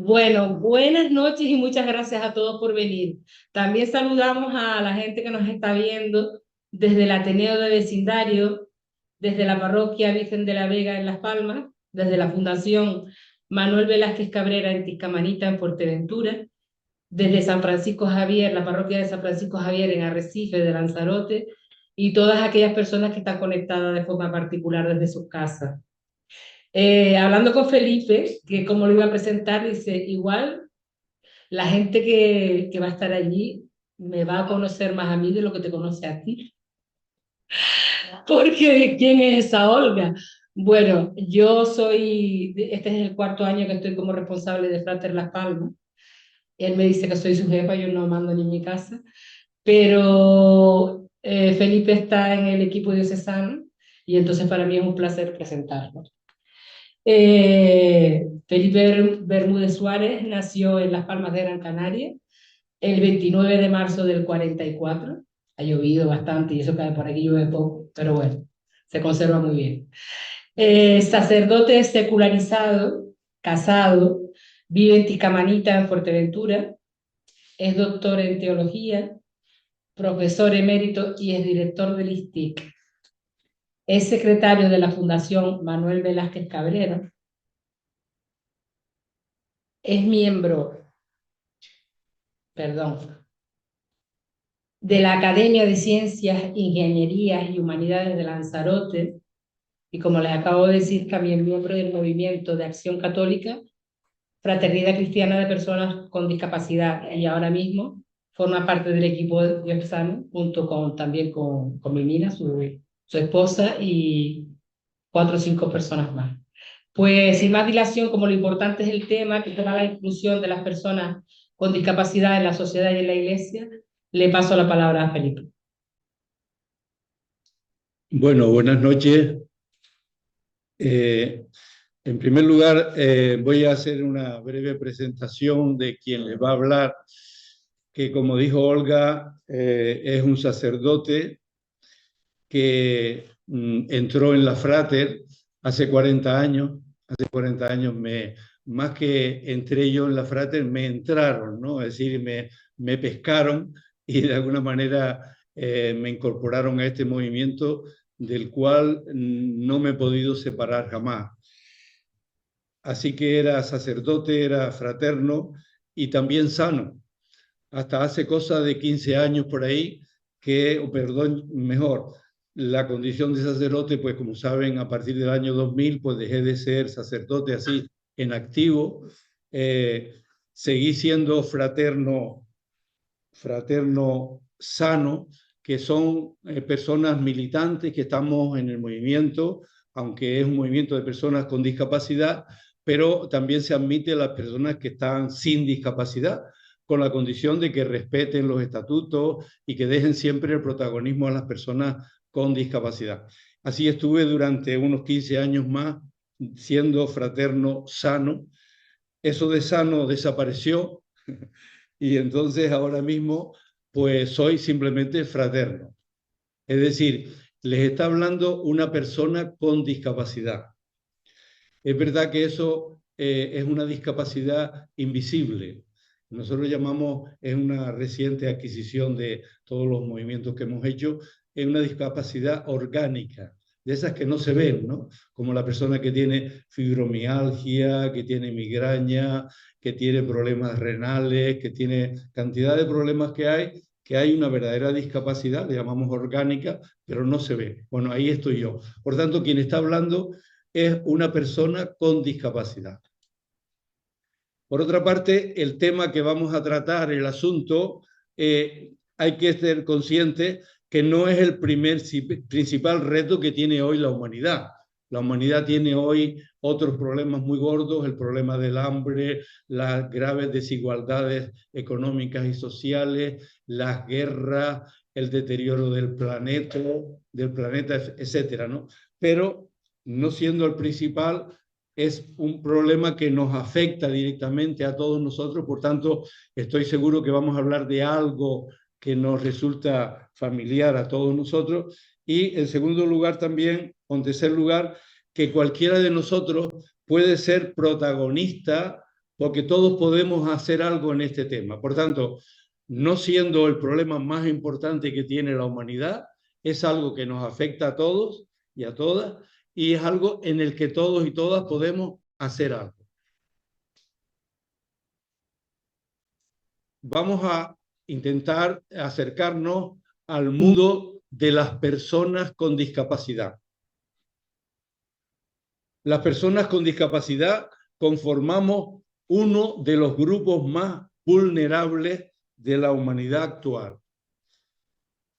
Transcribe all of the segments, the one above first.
Bueno, buenas noches y muchas gracias a todos por venir. También saludamos a la gente que nos está viendo desde el Ateneo de Vecindario, desde la Parroquia Virgen de la Vega en Las Palmas, desde la Fundación Manuel Velázquez Cabrera en Tiscamanita en Fuerteventura, desde San Francisco Javier, la Parroquia de San Francisco Javier en Arrecife de Lanzarote, y todas aquellas personas que están conectadas de forma particular desde sus casas. Hablando con Felipe, que como lo iba a presentar, dice, igual la gente que va a estar allí me va a conocer más a mí de lo que te conoce a ti. Porque ¿quién es esa Olga? Bueno, yo soy, este es el cuarto año que estoy como responsable de Frater Las Palmas. Él me dice que soy su jefa, yo no mando ni en mi casa, pero Felipe está en el equipo diocesano y entonces para mí es un placer presentarlo. Felipe Bermúdez Suárez nació en Las Palmas de Gran Canaria el 29 de marzo del 44. Ha llovido bastante y eso que por aquí llueve poco, pero bueno, se conserva muy bien. Sacerdote secularizado, casado, vive en Ticamanita, en Fuerteventura, es doctor en teología, profesor emérito y es director del ISTIC. Es secretario de la Fundación Manuel Velázquez Cabrera, es miembro, perdón, de la Academia de Ciencias, Ingenierías y Humanidades de Lanzarote, y como les acabo de decir, también miembro del Movimiento de Acción Católica, Fraternidad Cristiana de Personas con Discapacidad, y ahora mismo forma parte del equipo diocesano, junto con, también con Milina, su esposa, y 4 o 5 personas más. Pues sin más dilación, como lo importante es el tema, que será la inclusión de las personas con discapacidad en la sociedad y en la iglesia, le paso la palabra a Felipe. Bueno, buenas noches. Eh, en primer lugar, voy a hacer una breve presentación de quien les va a hablar, que como dijo Olga, es un sacerdote que entró en la Frater hace 40 años. Hace 40 años, más que entré yo en la Frater, me entraron, ¿no? Es decir, me pescaron y de alguna manera me incorporaron a este movimiento del cual no me he podido separar jamás. Así que era sacerdote, era fraterno y también sano. Hasta hace cosa de 15 años por ahí, o perdón, mejor, la condición de sacerdote, pues como saben, a partir del año 2000, pues dejé de ser sacerdote así en activo. Seguí siendo fraterno sano, que son personas militantes que estamos en el movimiento, aunque es un movimiento de personas con discapacidad, pero también se admite a las personas que están sin discapacidad, con la condición de que respeten los estatutos y que dejen siempre el protagonismo a las personas con discapacidad. Así estuve durante unos 15 años más siendo fraterno sano. Eso de sano desapareció y entonces ahora mismo pues soy simplemente fraterno. Es decir, les está hablando una persona con discapacidad. Es verdad que eso es una discapacidad invisible. Nosotros llamamos, es una reciente adquisición de todos los movimientos que hemos hecho, es una discapacidad orgánica, de esas que no se ven, ¿no? Como la persona que tiene fibromialgia, que tiene migraña, que tiene problemas renales, que tiene cantidad de problemas que hay una verdadera discapacidad, le llamamos orgánica, pero no se ve. Bueno, ahí estoy yo. Por tanto, quien está hablando es una persona con discapacidad. Por otra parte, el tema que vamos a tratar, el asunto, hay que ser consciente que no es el principal reto que tiene hoy la humanidad. La humanidad tiene hoy otros problemas muy gordos, el problema del hambre, las graves desigualdades económicas y sociales, las guerras, el deterioro del planeta, etcétera, ¿no? Pero no siendo el principal, es un problema que nos afecta directamente a todos nosotros, por tanto, estoy seguro que vamos a hablar de algo que nos resulta familiar a todos nosotros. Y en segundo lugar también, o en tercer lugar, que cualquiera de nosotros puede ser protagonista porque todos podemos hacer algo en este tema. Por tanto, no siendo el problema más importante que tiene la humanidad, es algo que nos afecta a todos y a todas, y es algo en el que todos y todas podemos hacer algo. Vamos a intentar acercarnos al mundo de las personas con discapacidad. Las personas con discapacidad conformamos uno de los grupos más vulnerables de la humanidad actual.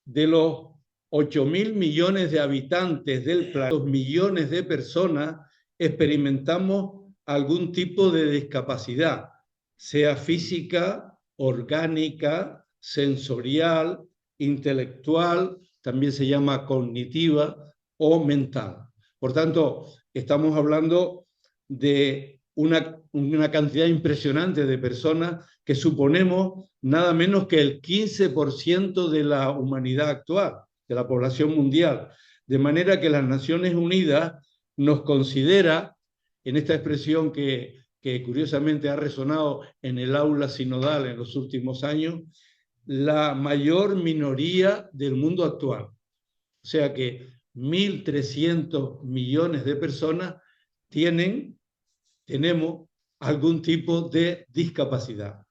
De los 8.000 millones de habitantes del planeta, 2 millones de personas experimentamos algún tipo de discapacidad, sea física, orgánica, sensorial, intelectual, también se llama cognitiva o mental. Por tanto, estamos hablando de una cantidad impresionante de personas que suponemos nada menos que el 15% de la humanidad actual, de la población mundial. De manera que las Naciones Unidas nos considera, en esta expresión que curiosamente ha resonado en el aula sinodal en los últimos años, la mayor minoría del mundo actual. O sea que 1.300 millones de personas tenemos algún tipo de discapacidad.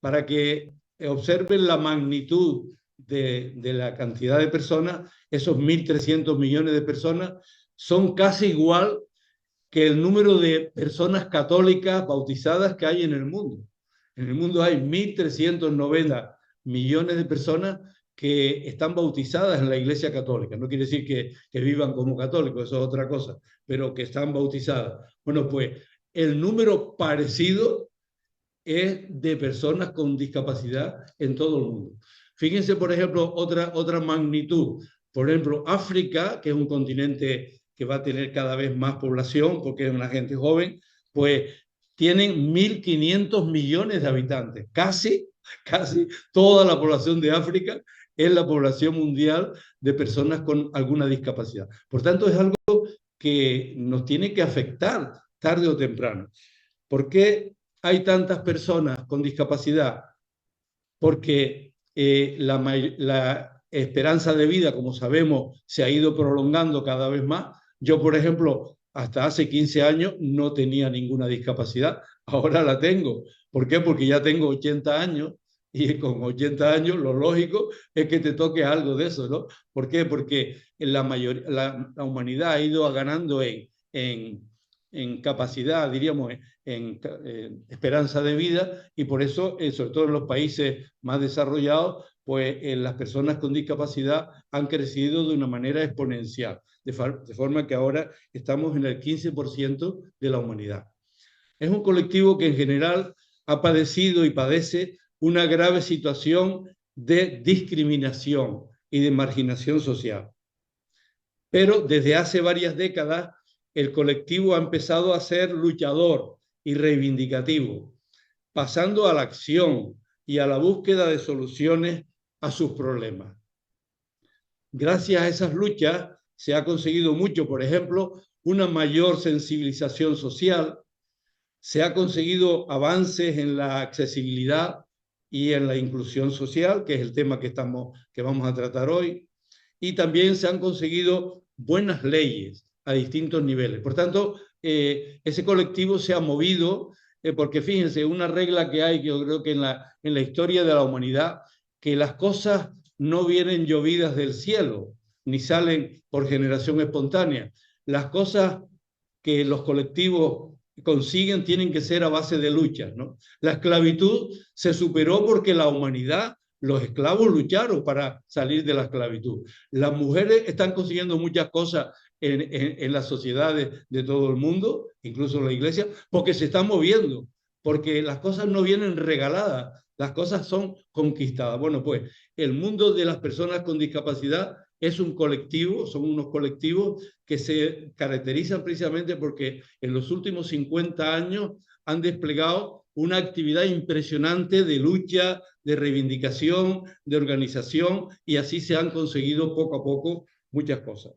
Para que observen la magnitud de la cantidad de personas, esos 1.300 millones de personas son casi igual que el número de personas católicas bautizadas que hay en el mundo. En el mundo hay 1.390 millones de personas que están bautizadas en la Iglesia Católica. No quiere decir que vivan como católicos, eso es otra cosa, pero que están bautizadas. Bueno, pues el número parecido es de personas con discapacidad en todo el mundo. Fíjense, por ejemplo, otra magnitud. Por ejemplo, África, que es un continente que va a tener cada vez más población porque es una gente joven, pues tienen 1.500 millones de habitantes. Casi toda la población de África es la población mundial de personas con alguna discapacidad. Por tanto, es algo que nos tiene que afectar tarde o temprano. ¿Por qué hay tantas personas con discapacidad? Porque la esperanza de vida, como sabemos, se ha ido prolongando cada vez más. Yo, por ejemplo, hasta hace 15 años no tenía ninguna discapacidad, ahora la tengo. ¿Por qué? Porque ya tengo 80 años y con 80 años lo lógico es que te toque algo de eso, ¿no? ¿Por qué? Porque la humanidad ha ido ganando en capacidad, diríamos, en esperanza de vida, y por eso, sobre todo en los países más desarrollados, pues las personas con discapacidad han crecido de una manera exponencial, de forma que ahora estamos en el 15% de la humanidad. Es un colectivo que en general ha padecido y padece una grave situación de discriminación y de marginación social. Pero desde hace varias décadas el colectivo ha empezado a ser luchador y reivindicativo, pasando a la acción y a la búsqueda de soluciones a sus problemas. Gracias a esas luchas se ha conseguido mucho, por ejemplo, una mayor sensibilización social, se ha conseguido avances en la accesibilidad y en la inclusión social, que es el tema que vamos a tratar hoy, y también se han conseguido buenas leyes a distintos niveles. Por tanto, ese colectivo se ha movido, porque fíjense, una regla que hay, que yo creo que en la historia de la humanidad, que las cosas no vienen llovidas del cielo, ni salen por generación espontánea. Las cosas que los colectivos consiguen tienen que ser a base de luchas, ¿no? La esclavitud se superó porque la humanidad, los esclavos lucharon para salir de la esclavitud. Las mujeres están consiguiendo muchas cosas en las sociedades de todo el mundo, incluso en la iglesia, porque se están moviendo, porque las cosas no vienen regaladas, las cosas son conquistadas. Bueno, pues el mundo de las personas con discapacidad es un colectivo, son unos colectivos que se caracterizan precisamente porque en los últimos 50 años han desplegado una actividad impresionante de lucha, de reivindicación, de organización, y así se han conseguido poco a poco muchas cosas.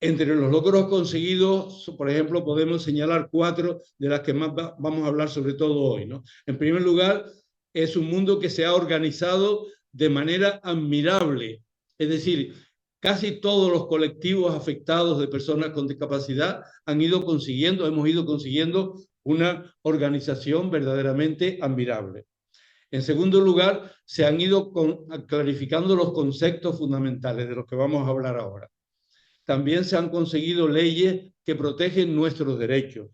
Entre los logros conseguidos, por ejemplo, podemos señalar 4 de las que más vamos a hablar sobre todo hoy, ¿no? En primer lugar, es un mundo que se ha organizado de manera admirable. Es decir, casi todos los colectivos afectados de personas con discapacidad hemos ido consiguiendo una organización verdaderamente admirable. En segundo lugar, se han ido clarificando los conceptos fundamentales de los que vamos a hablar ahora. También se han conseguido leyes que protegen nuestros derechos.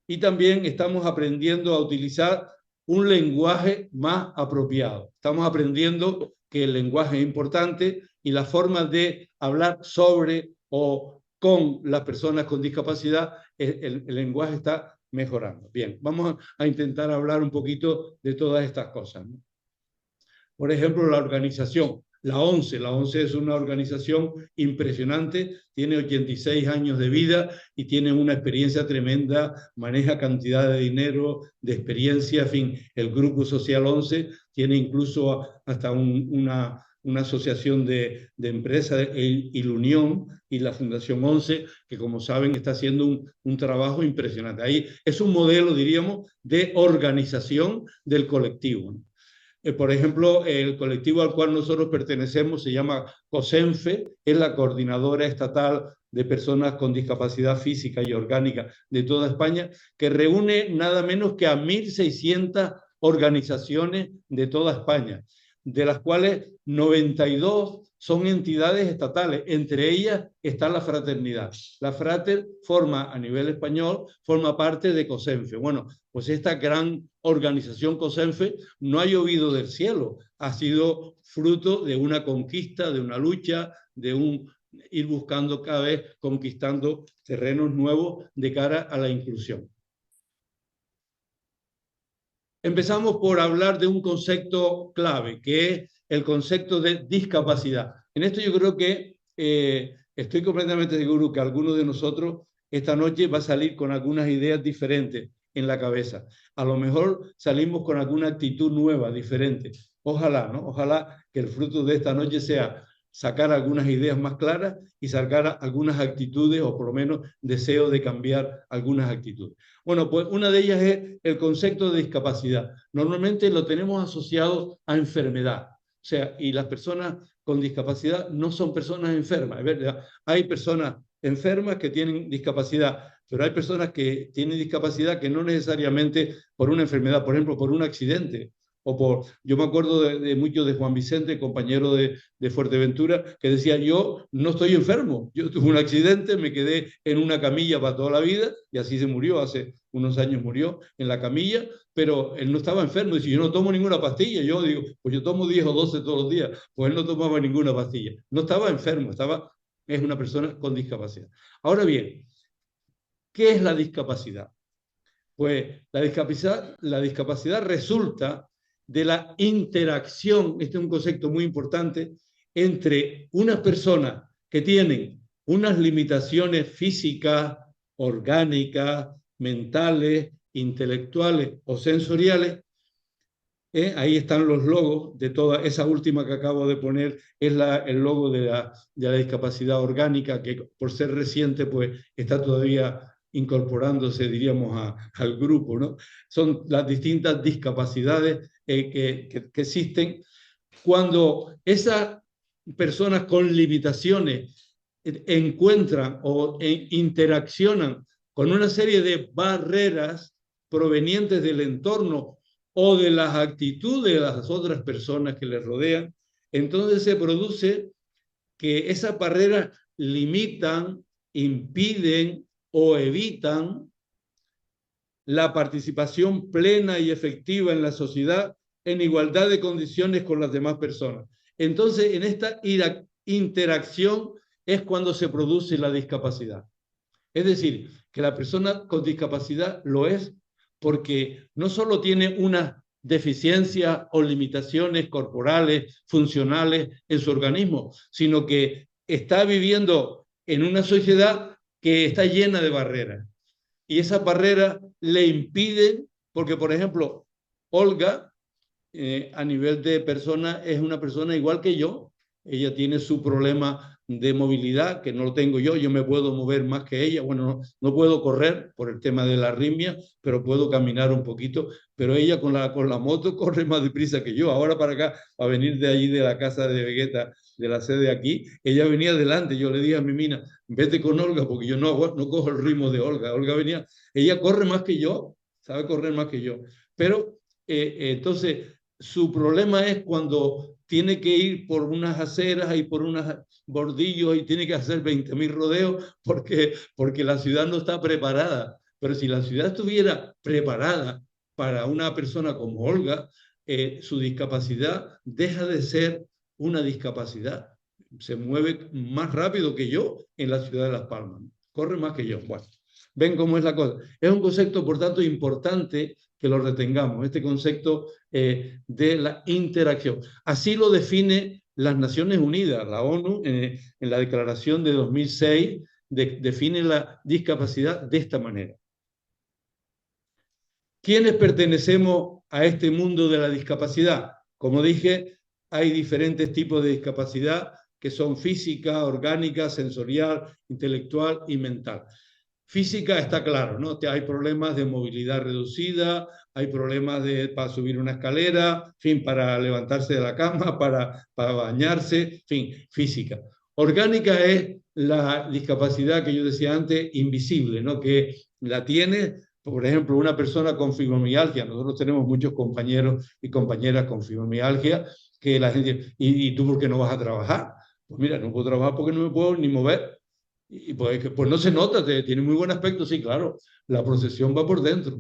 Y también estamos aprendiendo a utilizar un lenguaje más apropiado. Estamos aprendiendo que el lenguaje es importante y la forma de hablar sobre o con las personas con discapacidad, el lenguaje está mejorando. Bien, vamos a intentar hablar un poquito de todas estas cosas, ¿no? Por ejemplo, la organización. La ONCE es una organización impresionante, tiene 86 años de vida y tiene una experiencia tremenda, maneja cantidad de dinero, de experiencia, en fin, el Grupo Social ONCE tiene incluso hasta una asociación de empresas, y la Unión y la Fundación ONCE, que como saben está haciendo un trabajo impresionante. Ahí es un modelo, diríamos, de organización del colectivo, ¿no? Por ejemplo, el colectivo al cual nosotros pertenecemos se llama COSENFE, es la Coordinadora Estatal de Personas con Discapacidad Física y Orgánica de toda España, que reúne nada menos que a 1.600 organizaciones de toda España, de las cuales 92 son entidades estatales. Entre ellas está la Fraternidad. La Frater a nivel español, forma parte de COSENFE. Bueno, pues esta gran organización COSENFE no ha llovido del cielo, ha sido fruto de una conquista, de una lucha, de ir buscando cada vez, conquistando terrenos nuevos de cara a la inclusión. Empezamos por hablar de un concepto clave, que es el concepto de discapacidad. En esto yo creo que estoy completamente seguro que alguno de nosotros esta noche va a salir con algunas ideas diferentes en la cabeza. A lo mejor salimos con alguna actitud nueva, diferente. Ojalá, ¿no? Ojalá que el fruto de esta noche sea sacar algunas ideas más claras y sacar algunas actitudes, o por lo menos deseo de cambiar algunas actitudes. Bueno, pues una de ellas es el concepto de discapacidad. Normalmente lo tenemos asociado a enfermedad. O sea, y las personas con discapacidad no son personas enfermas. Es verdad, hay personas enfermas que tienen discapacidad, pero hay personas que tienen discapacidad que no necesariamente por una enfermedad, por ejemplo, por un accidente. Yo me acuerdo de mucho de Juan Vicente, compañero de Fuerteventura, que decía: yo no estoy enfermo, yo tuve un accidente, me quedé en una camilla para toda la vida, y así se murió, hace unos años murió en la camilla, pero él no estaba enfermo. Dice: yo no tomo ninguna pastilla. Yo digo: pues yo tomo 10 o 12 todos los días. Pues él no tomaba ninguna pastilla, no estaba enfermo, es una persona con discapacidad. Ahora bien, ¿qué es la discapacidad? Pues la discapacidad resulta de la interacción, este es un concepto muy importante, entre unas personas que tienen unas limitaciones físicas, orgánicas, mentales, intelectuales o sensoriales. Ahí están los logos de toda esa última que acabo de poner, es el logo de la discapacidad orgánica, que por ser reciente pues está todavía incorporándose, diríamos, al grupo, ¿no? Son las distintas discapacidades que existen. Cuando esas personas con limitaciones encuentran o interaccionan con una serie de barreras provenientes del entorno o de las actitudes de las otras personas que les rodean, entonces se produce que esas barreras limitan, impiden o evitan la participación plena y efectiva en la sociedad en igualdad de condiciones con las demás personas. Entonces, en esta interacción es cuando se produce la discapacidad. Es decir, que la persona con discapacidad lo es porque no solo tiene una deficiencia o limitaciones corporales, funcionales en su organismo, sino que está viviendo en una sociedad que está llena de barreras. Y esas barreras le impiden, porque por ejemplo, Olga, a nivel de persona, es una persona igual que yo, ella tiene su problema de movilidad, que no lo tengo yo me puedo mover más que ella, bueno, no puedo correr por el tema de la arritmia, pero puedo caminar un poquito, pero ella con la moto corre más deprisa que yo, ahora para acá, para venir de allí de la casa de Vegeta, de la sede aquí, ella venía delante, yo le dije a mi mina, vete con Olga, porque yo no cojo el ritmo de Olga, Olga venía, ella corre más que yo, sabe correr más que yo, pero entonces su problema es cuando tiene que ir por unas aceras y por unos bordillos y tiene que hacer 20.000 rodeos porque la ciudad no está preparada. Pero si la ciudad estuviera preparada para una persona como Olga, su discapacidad deja de ser una discapacidad. Se mueve más rápido que yo en la ciudad de Las Palmas. Corre más que yo. Bueno, ven cómo es la cosa. Es un concepto, por tanto, importante que lo retengamos, este concepto de la interacción. Así lo define las Naciones Unidas, la ONU, en la declaración de 2006, define la discapacidad de esta manera. ¿Quiénes pertenecemos a este mundo de la discapacidad? Como dije, hay diferentes tipos de discapacidad que son física, orgánica, sensorial, intelectual y mental. Física está claro, ¿no? Hay problemas de movilidad reducida, hay problemas para subir una escalera, en fin, para levantarse de la cama, para bañarse, en fin, física. Orgánica es la discapacidad que yo decía antes, invisible, ¿no? Que la tiene, por ejemplo, una persona con fibromialgia. Nosotros tenemos muchos compañeros y compañeras con fibromialgia que la gente, ¿y tú por qué no vas a trabajar? Pues mira, no puedo trabajar porque no me puedo ni mover. Y pues no se nota, tiene muy buen aspecto, sí, claro, la procesión va por dentro.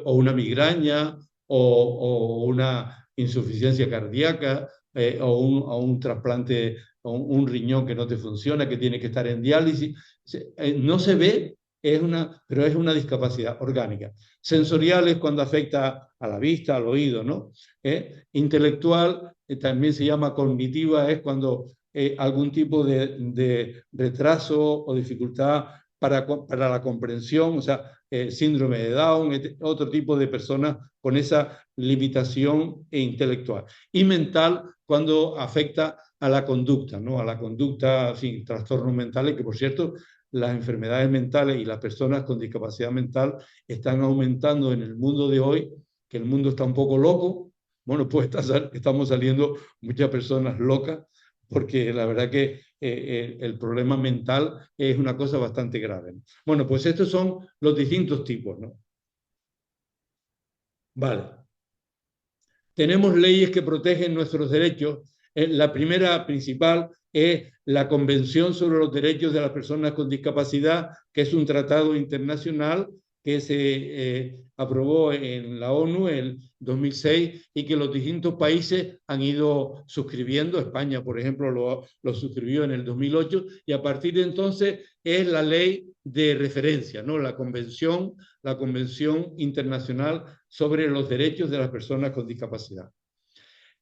O una migraña, o una insuficiencia cardíaca, o un trasplante, o un riñón que no te funciona, que tiene que estar en diálisis. No se ve, pero es una discapacidad orgánica. Sensorial es cuando afecta a la vista, al oído, ¿no? Intelectual, también se llama cognitiva, es cuando algún tipo de retraso o dificultad para la comprensión, o sea, síndrome de Down, otro tipo de personas con esa limitación intelectual. Y mental, cuando afecta a la conducta, ¿no? A la conducta, sin trastornos mentales, que por cierto, las enfermedades mentales y las personas con discapacidad mental están aumentando en el mundo de hoy, que el mundo está un poco loco. Bueno, pues estamos saliendo muchas personas locas, porque la verdad que el problema mental es una cosa bastante grave, ¿no? Bueno, pues estos son los distintos tipos, ¿no? Vale. Tenemos leyes que protegen nuestros derechos. La primera principal es la Convención sobre los Derechos de las Personas con Discapacidad, que es un tratado internacional que se aprobó en la ONU en 2006 y que los distintos países han ido suscribiendo. España, por ejemplo, lo suscribió en el 2008 y a partir de entonces es la ley de referencia, ¿no? La Convención Internacional sobre los Derechos de las Personas con Discapacidad.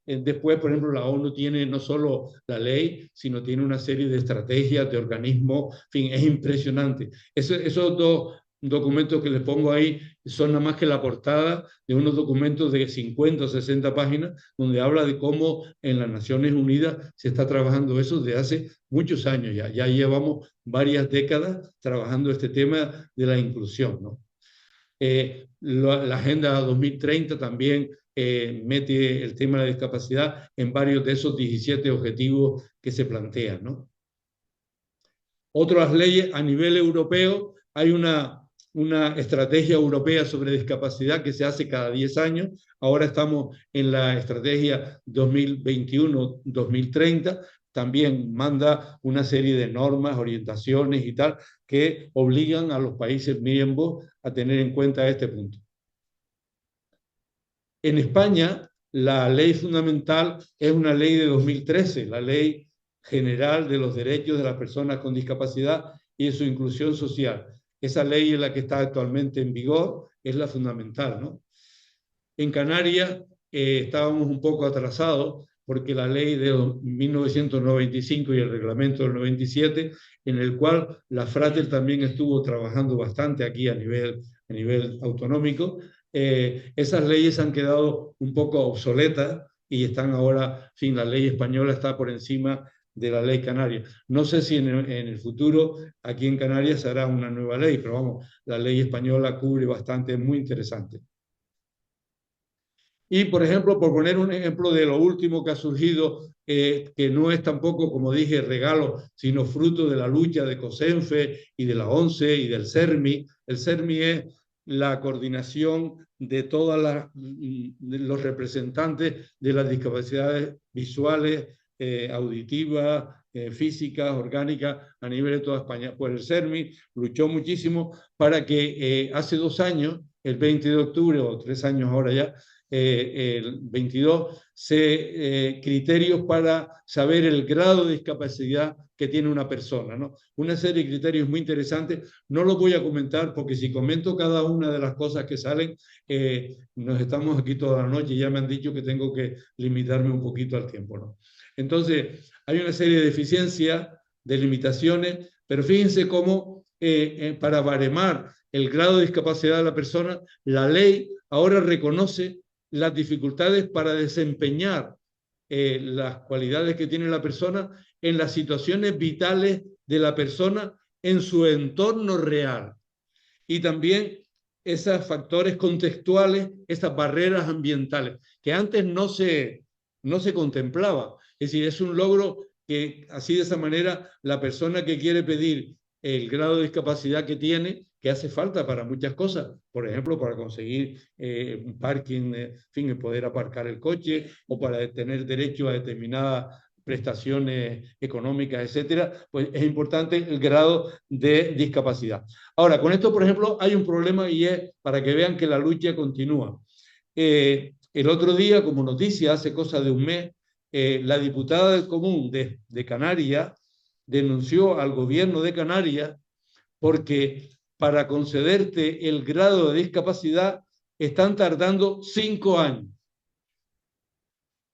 Después, por ejemplo, la ONU tiene no solo la ley, sino tiene una serie de estrategias, de organismos, en fin, es impresionante. Esos dos documentos que les pongo ahí son nada más que la portada de unos documentos de 50 o 60 páginas, donde habla de cómo en las Naciones Unidas se está trabajando eso desde hace muchos años ya. Ya llevamos varias décadas trabajando este tema de la inclusión, ¿no? La Agenda 2030 también mete el tema de la discapacidad en varios de esos 17 objetivos que se plantean, ¿no? Otras leyes a nivel europeo, hay una estrategia europea sobre discapacidad que se hace cada 10 años. Ahora estamos en la estrategia 2021-2030. También manda una serie de normas, orientaciones y tal, que obligan a los países miembros a tener en cuenta este punto. En España, la ley fundamental es una ley de 2013, la Ley General de los Derechos de las Personas con Discapacidad y de su inclusión social. Esa ley es la que está actualmente en vigor, es la fundamental, ¿no? En Canarias estábamos un poco atrasados porque la ley de 1995 y el reglamento del 97, en el cual la Frater también estuvo trabajando bastante aquí a nivel autonómico, esas leyes han quedado un poco obsoletas y están ahora, en fin, la ley española está por encima de la ley canaria. No sé si en el futuro aquí en Canarias se hará una nueva ley, pero vamos, la ley española cubre bastante, es muy interesante. Y, por ejemplo, por poner un ejemplo de lo último que ha surgido, que no es tampoco, como dije, regalo, sino fruto de la lucha de COSENFE y de la ONCE y del CERMI. El CERMI es la coordinación de todos los representantes de las discapacidades visuales, auditivas, físicas, orgánicas, a nivel de toda España. Pues el CERMI luchó muchísimo para que hace 2 años, el 20 de octubre, o 3 años ahora ya, el 22, criterios para saber el grado de discapacidad que tiene una persona, ¿no? Una serie de criterios muy interesantes. No los voy a comentar porque si comento cada una de las cosas que salen, nos estamos aquí toda la noche y ya me han dicho que tengo que limitarme un poquito al tiempo, ¿no? Entonces, hay una serie de deficiencias, de limitaciones, pero fíjense cómo para baremar el grado de discapacidad de la persona, la ley ahora reconoce las dificultades para desempeñar las cualidades que tiene la persona en las situaciones vitales de la persona en su entorno real. Y también esos factores contextuales, esas barreras ambientales, que antes no se contemplaba. Es decir, es un logro que así de esa manera la persona que quiere pedir el grado de discapacidad que tiene, que hace falta para muchas cosas, por ejemplo, para conseguir un parking, en fin, el poder aparcar el coche, o para tener derecho a determinadas prestaciones económicas, etcétera, pues es importante el grado de discapacidad. Ahora, con esto, por ejemplo, hay un problema y es para que vean que la lucha continúa. El otro día, como noticia, hace cosa de un mes, la diputada del Común de Canarias denunció al gobierno de Canarias porque para concederte el grado de discapacidad están tardando 5 años.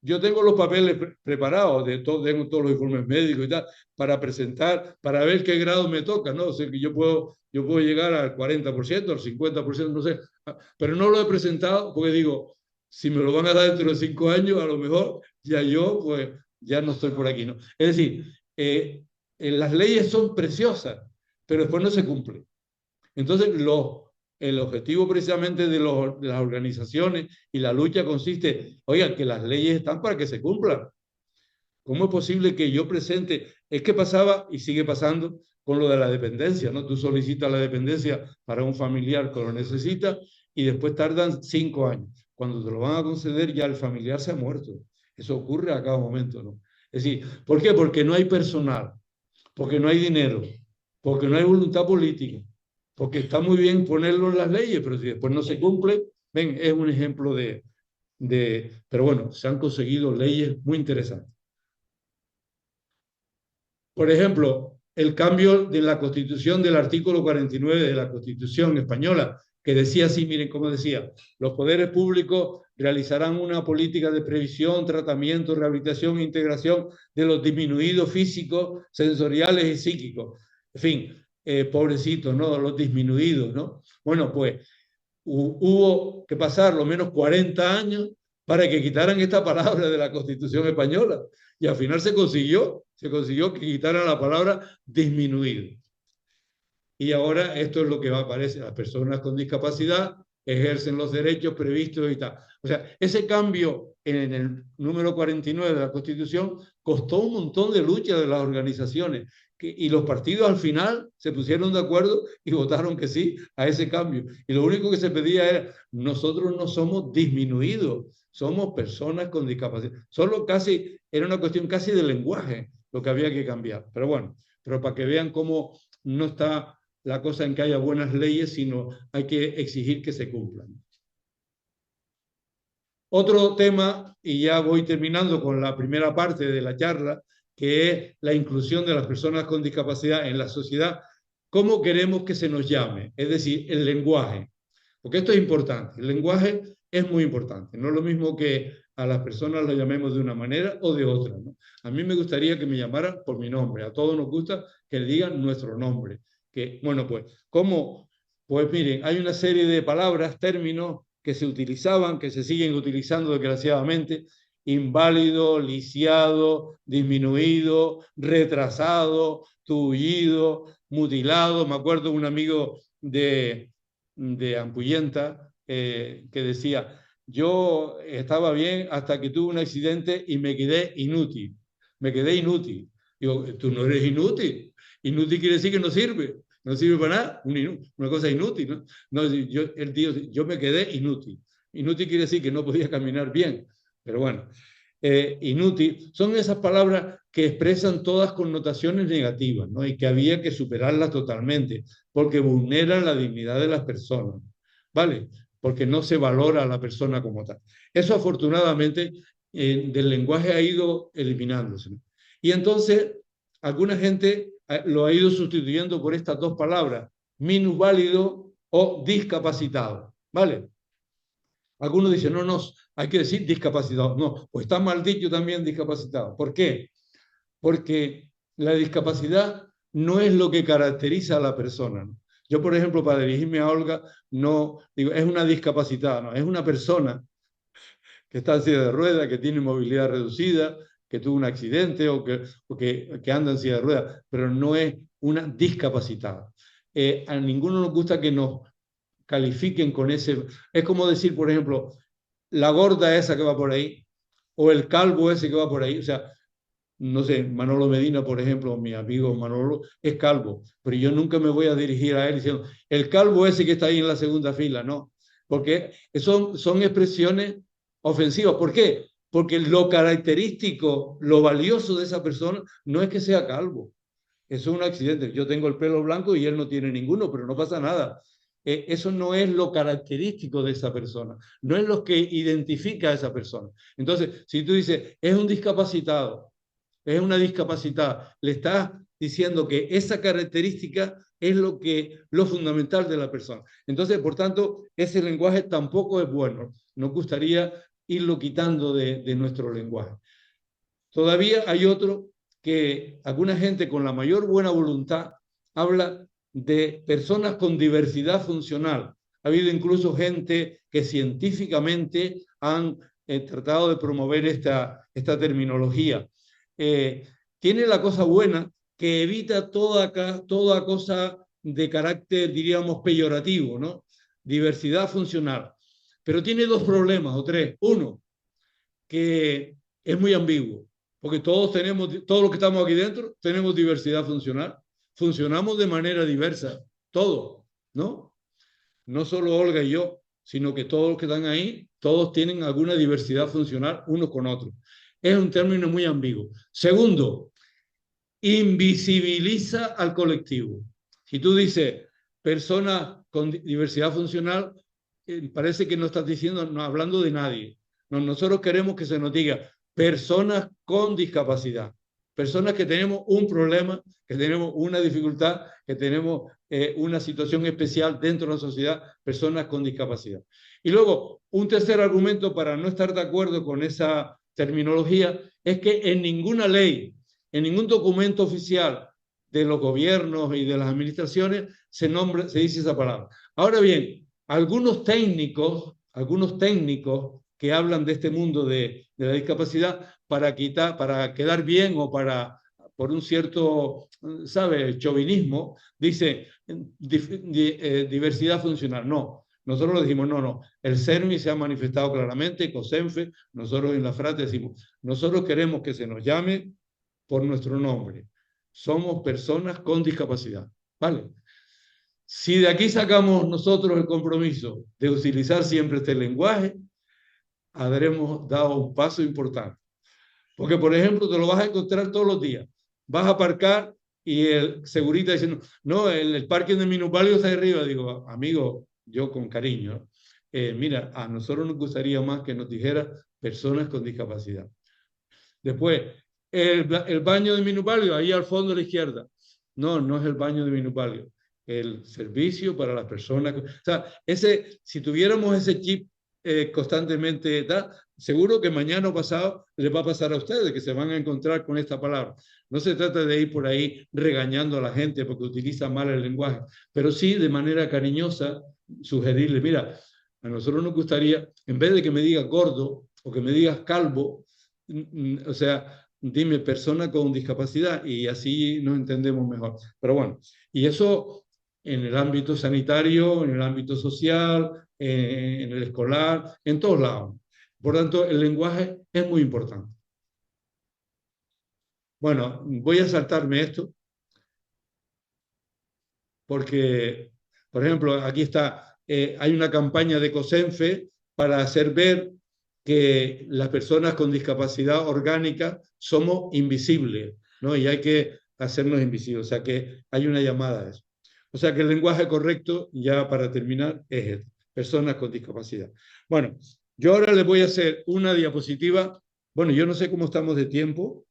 Yo tengo los papeles preparados, tengo todos los informes médicos y tal, para presentar, para ver qué grado me toca, ¿no? O sea, que yo puedo llegar al 40%, al 50%, no sé, pero no lo he presentado porque digo, si me lo van a dar dentro de 5 años, a lo mejor ya yo, pues, ya no estoy por aquí, ¿no? Es decir, las leyes son preciosas, pero después no se cumplen. Entonces, el objetivo precisamente de las organizaciones y la lucha consiste, oigan, que las leyes están para que se cumplan. ¿Cómo es posible que yo presente? Es que pasaba y sigue pasando con lo de la dependencia, ¿no? Tú solicitas la dependencia para un familiar que lo necesita y después tardan 5 años. Cuando te lo van a conceder ya el familiar se ha muerto. Eso ocurre a cada momento, ¿no? Es decir, ¿por qué? Porque no hay personal, porque no hay dinero, porque no hay voluntad política, porque está muy bien ponerlo en las leyes, pero si después no se cumple, ven, es un ejemplo pero bueno, se han conseguido leyes muy interesantes. Por ejemplo, el cambio de la Constitución del artículo 49 de la Constitución española, que decía así, miren cómo decía, los poderes públicos realizarán una política de previsión, tratamiento, rehabilitación e integración de los disminuidos físicos, sensoriales y psíquicos. En fin, pobrecitos, ¿no? Los disminuidos, ¿no? Bueno, pues hubo que pasar lo menos 40 años para que quitaran esta palabra de la Constitución española. Y al final se consiguió que quitaran la palabra disminuido. Y ahora esto es lo que va a aparecer. Las personas con discapacidad ejercen los derechos previstos y tal. O sea, ese cambio en el número 49 de la Constitución costó un montón de lucha de las organizaciones y los partidos al final se pusieron de acuerdo y votaron que sí a ese cambio. Y lo único que se pedía era, nosotros no somos disminuidos, somos personas con discapacidad. Era una cuestión casi de lenguaje lo que había que cambiar. Pero bueno, pero para que vean cómo no está la cosa en que haya buenas leyes, sino hay que exigir que se cumplan. Otro tema, y ya voy terminando con la primera parte de la charla, que es la inclusión de las personas con discapacidad en la sociedad. ¿Cómo queremos que se nos llame? Es decir, el lenguaje. Porque esto es importante. El lenguaje es muy importante. No es lo mismo que a las personas lo llamemos de una manera o de otra, ¿no? A mí me gustaría que me llamaran por mi nombre. A todos nos gusta que le digan nuestro nombre. Bueno, pues, ¿cómo? Pues miren, hay una serie de palabras, términos que se utilizaban, que se siguen utilizando desgraciadamente, inválido, lisiado, disminuido, retrasado, tullido, mutilado. Me acuerdo de un amigo de Ampuyenta que decía, yo estaba bien hasta que tuve un accidente y me quedé inútil. Me quedé inútil. Digo, tú no eres inútil. Inútil quiere decir que no sirve. No sirve para nada. Una cosa inútil, ¿no? No, él dijo, yo me quedé inútil. Inútil quiere decir que no podía caminar bien. Pero bueno, inútil son esas palabras que expresan todas connotaciones negativas, ¿no? Y que había que superarlas totalmente, porque vulneran la dignidad de las personas, ¿vale? Porque no se valora a la persona como tal. Eso afortunadamente del lenguaje ha ido eliminándose, ¿no? Y entonces alguna gente lo ha ido sustituyendo por estas dos palabras, minusválido o discapacitado, ¿vale? Algunos dicen, no, no, hay que decir discapacitado. No, pues está mal dicho también discapacitado. ¿Por qué? Porque la discapacidad no es lo que caracteriza a la persona, ¿no? Yo, por ejemplo, para dirigirme a Olga, no digo, es una discapacitada, no, es una persona que está en silla de ruedas, que tiene movilidad reducida, que tuvo un accidente o que anda en silla de ruedas, pero no es una discapacitada. A ninguno nos gusta que nos califiquen con ese. Es como decir, por ejemplo, la gorda esa que va por ahí, o el calvo ese que va por ahí. O sea, no sé, Manolo Medina, por ejemplo, mi amigo Manolo, es calvo, pero yo nunca me voy a dirigir a él diciendo, el calvo ese que está ahí en la segunda fila, no, porque son expresiones ofensivas. ¿Por qué? Porque lo característico, lo valioso de esa persona no es que sea calvo. Eso es un accidente. Yo tengo el pelo blanco y él no tiene ninguno, pero no pasa nada. Eso no es lo característico de esa persona, no es lo que identifica a esa persona. Entonces, si tú dices, es un discapacitado, es una discapacidad, le estás diciendo que esa característica es lo fundamental de la persona. Entonces, por tanto, ese lenguaje tampoco es bueno. Nos gustaría irlo quitando de nuestro lenguaje. Todavía hay otro que alguna gente con la mayor buena voluntad habla de personas con diversidad funcional. Ha habido incluso gente que científicamente han tratado de promover esta terminología. Tiene la cosa buena que evita toda cosa de carácter, diríamos, peyorativo, ¿no? Diversidad funcional. Pero tiene dos problemas o tres. Uno, que es muy ambiguo, porque todos los que estamos aquí dentro, tenemos diversidad funcional. Funcionamos de manera diversa, todos, ¿no? No solo Olga y yo, sino que todos los que están ahí, todos tienen alguna diversidad funcional unos con otros. Es un término muy ambiguo. Segundo, invisibiliza al colectivo. Si tú dices personas con diversidad funcional, parece que no estás diciendo, no hablando de nadie. No, nosotros queremos que se nos diga personas con discapacidad, personas que tenemos un problema, que tenemos una dificultad, que tenemos una situación especial dentro de la sociedad, personas con discapacidad. Y luego, un tercer argumento para no estar de acuerdo con esa terminología es que en ninguna ley, en ningún documento oficial de los gobiernos y de las administraciones se dice esa palabra. Ahora bien, algunos técnicos que hablan de este mundo de la discapacidad para quedar bien o por un cierto, ¿sabe?, chauvinismo, dice diversidad funcional. No, nosotros le decimos, no, el CERMI se ha manifestado claramente, COSENFE, nosotros en la FRAT decimos, nosotros queremos que se nos llame por nuestro nombre. Somos personas con discapacidad, ¿vale? Si de aquí sacamos nosotros el compromiso de utilizar siempre este lenguaje, habremos dado un paso importante. Porque, por ejemplo, te lo vas a encontrar todos los días. Vas a aparcar y el segurita diciendo, no, el parking de minusválidos está ahí arriba. Digo, amigo, yo con cariño, mira, a nosotros nos gustaría más que nos dijera personas con discapacidad. Después, el baño de minusválidos, ahí al fondo a la izquierda. No, no es el baño de minusválidos. El servicio para las personas. O sea, si tuviéramos ese chip constantemente, seguro que mañana o pasado les va a pasar a ustedes, que se van a encontrar con esta palabra. No se trata de ir por ahí regañando a la gente porque utiliza mal el lenguaje, pero sí de manera cariñosa sugerirle, mira, a nosotros nos gustaría, en vez de que me digas gordo o que me digas calvo, o sea, dime persona con discapacidad y así nos entendemos mejor. Pero bueno, y eso en el ámbito sanitario, en el ámbito social, en el escolar, en todos lados. Por tanto, el lenguaje es muy importante. Bueno, voy a saltarme esto porque, por ejemplo, aquí está, hay una campaña de COSENFE para hacer ver que las personas con discapacidad orgánica somos invisibles, ¿no? Y hay que hacernos invisibles, o sea que hay una llamada a eso. O sea que el lenguaje correcto, ya para terminar, es este, personas con discapacidad. Bueno, yo ahora les voy a hacer una diapositiva. Bueno, yo no sé cómo estamos de tiempo.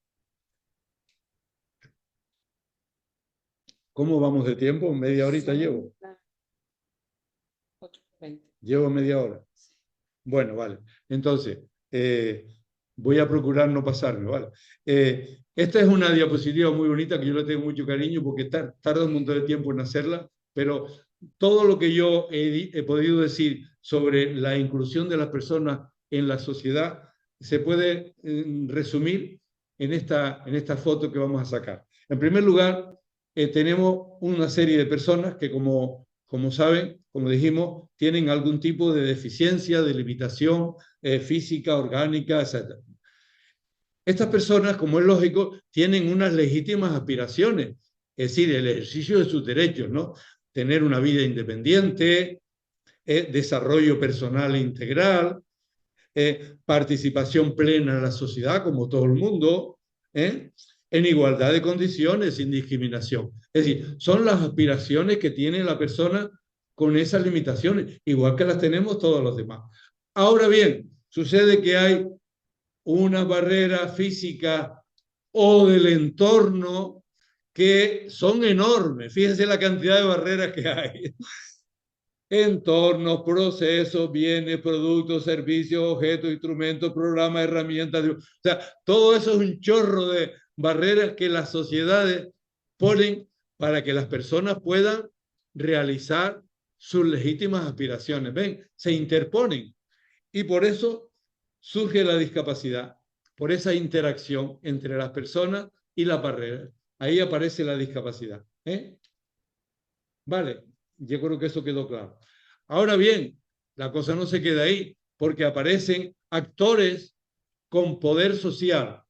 ¿Cómo vamos de tiempo? Media horita llevo. 8:20. Llevo media hora. Bueno, vale. Entonces, voy a procurar no pasarme, ¿vale? Esta es una diapositiva muy bonita que yo le tengo mucho cariño porque tarda un montón de tiempo en hacerla, pero todo lo que yo he podido decir sobre la inclusión de las personas en la sociedad se puede resumir en esta foto que vamos a sacar. En primer lugar, tenemos una serie de personas que, como saben, como dijimos, tienen algún tipo de deficiencia, de limitación física, orgánica, etc. Estas personas, como es lógico, tienen unas legítimas aspiraciones, es decir, el ejercicio de sus derechos, ¿no? Tener una vida independiente, desarrollo personal e integral, participación plena en la sociedad, como todo el mundo, en igualdad de condiciones, sin discriminación. Es decir, son las aspiraciones que tiene la persona con esas limitaciones, igual que las tenemos todos los demás. Ahora bien, sucede que hay una barrera física o del entorno que son enormes. Fíjense la cantidad de barreras que hay. Entornos, procesos, bienes, productos, servicios, objetos, instrumentos, programas, herramientas. O sea, todo eso es un chorro de barreras que las sociedades ponen para que las personas puedan realizar sus legítimas aspiraciones. ¿Ven? Se interponen. Y por eso surge la discapacidad, por esa interacción entre las personas y las barreras. Ahí aparece la discapacidad. Vale, yo creo que eso quedó claro. Ahora bien, la cosa no se queda ahí, porque aparecen actores con poder social,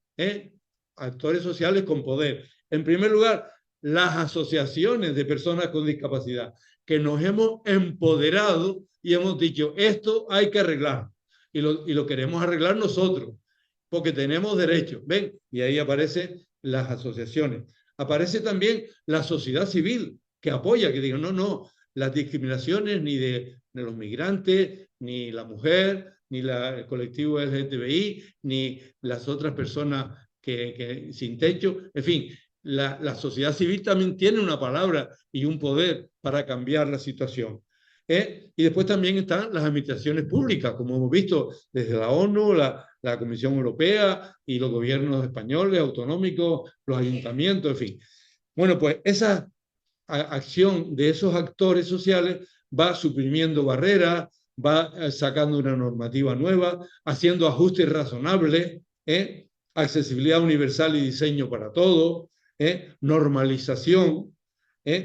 actores sociales con poder. En primer lugar, las asociaciones de personas con discapacidad, que nos hemos empoderado y hemos dicho, esto hay que arreglar, y lo queremos arreglar nosotros, porque tenemos derechos. ¿Ven? Y ahí aparecen las asociaciones. Aparece también la sociedad civil, que apoya, que diga, no, no, las discriminaciones ni de los migrantes, ni la mujer, ni el colectivo LGTBI, ni las otras personas que sin techo, en fin, la sociedad civil también tiene una palabra y un poder para cambiar la situación. Y después también están las administraciones públicas, como hemos visto desde la ONU, la Comisión Europea y los gobiernos españoles, autonómicos, los ayuntamientos, en fin. Bueno, pues esa acción de esos actores sociales va suprimiendo barreras, va sacando una normativa nueva, haciendo ajustes razonables, accesibilidad universal y diseño para todos, normalización,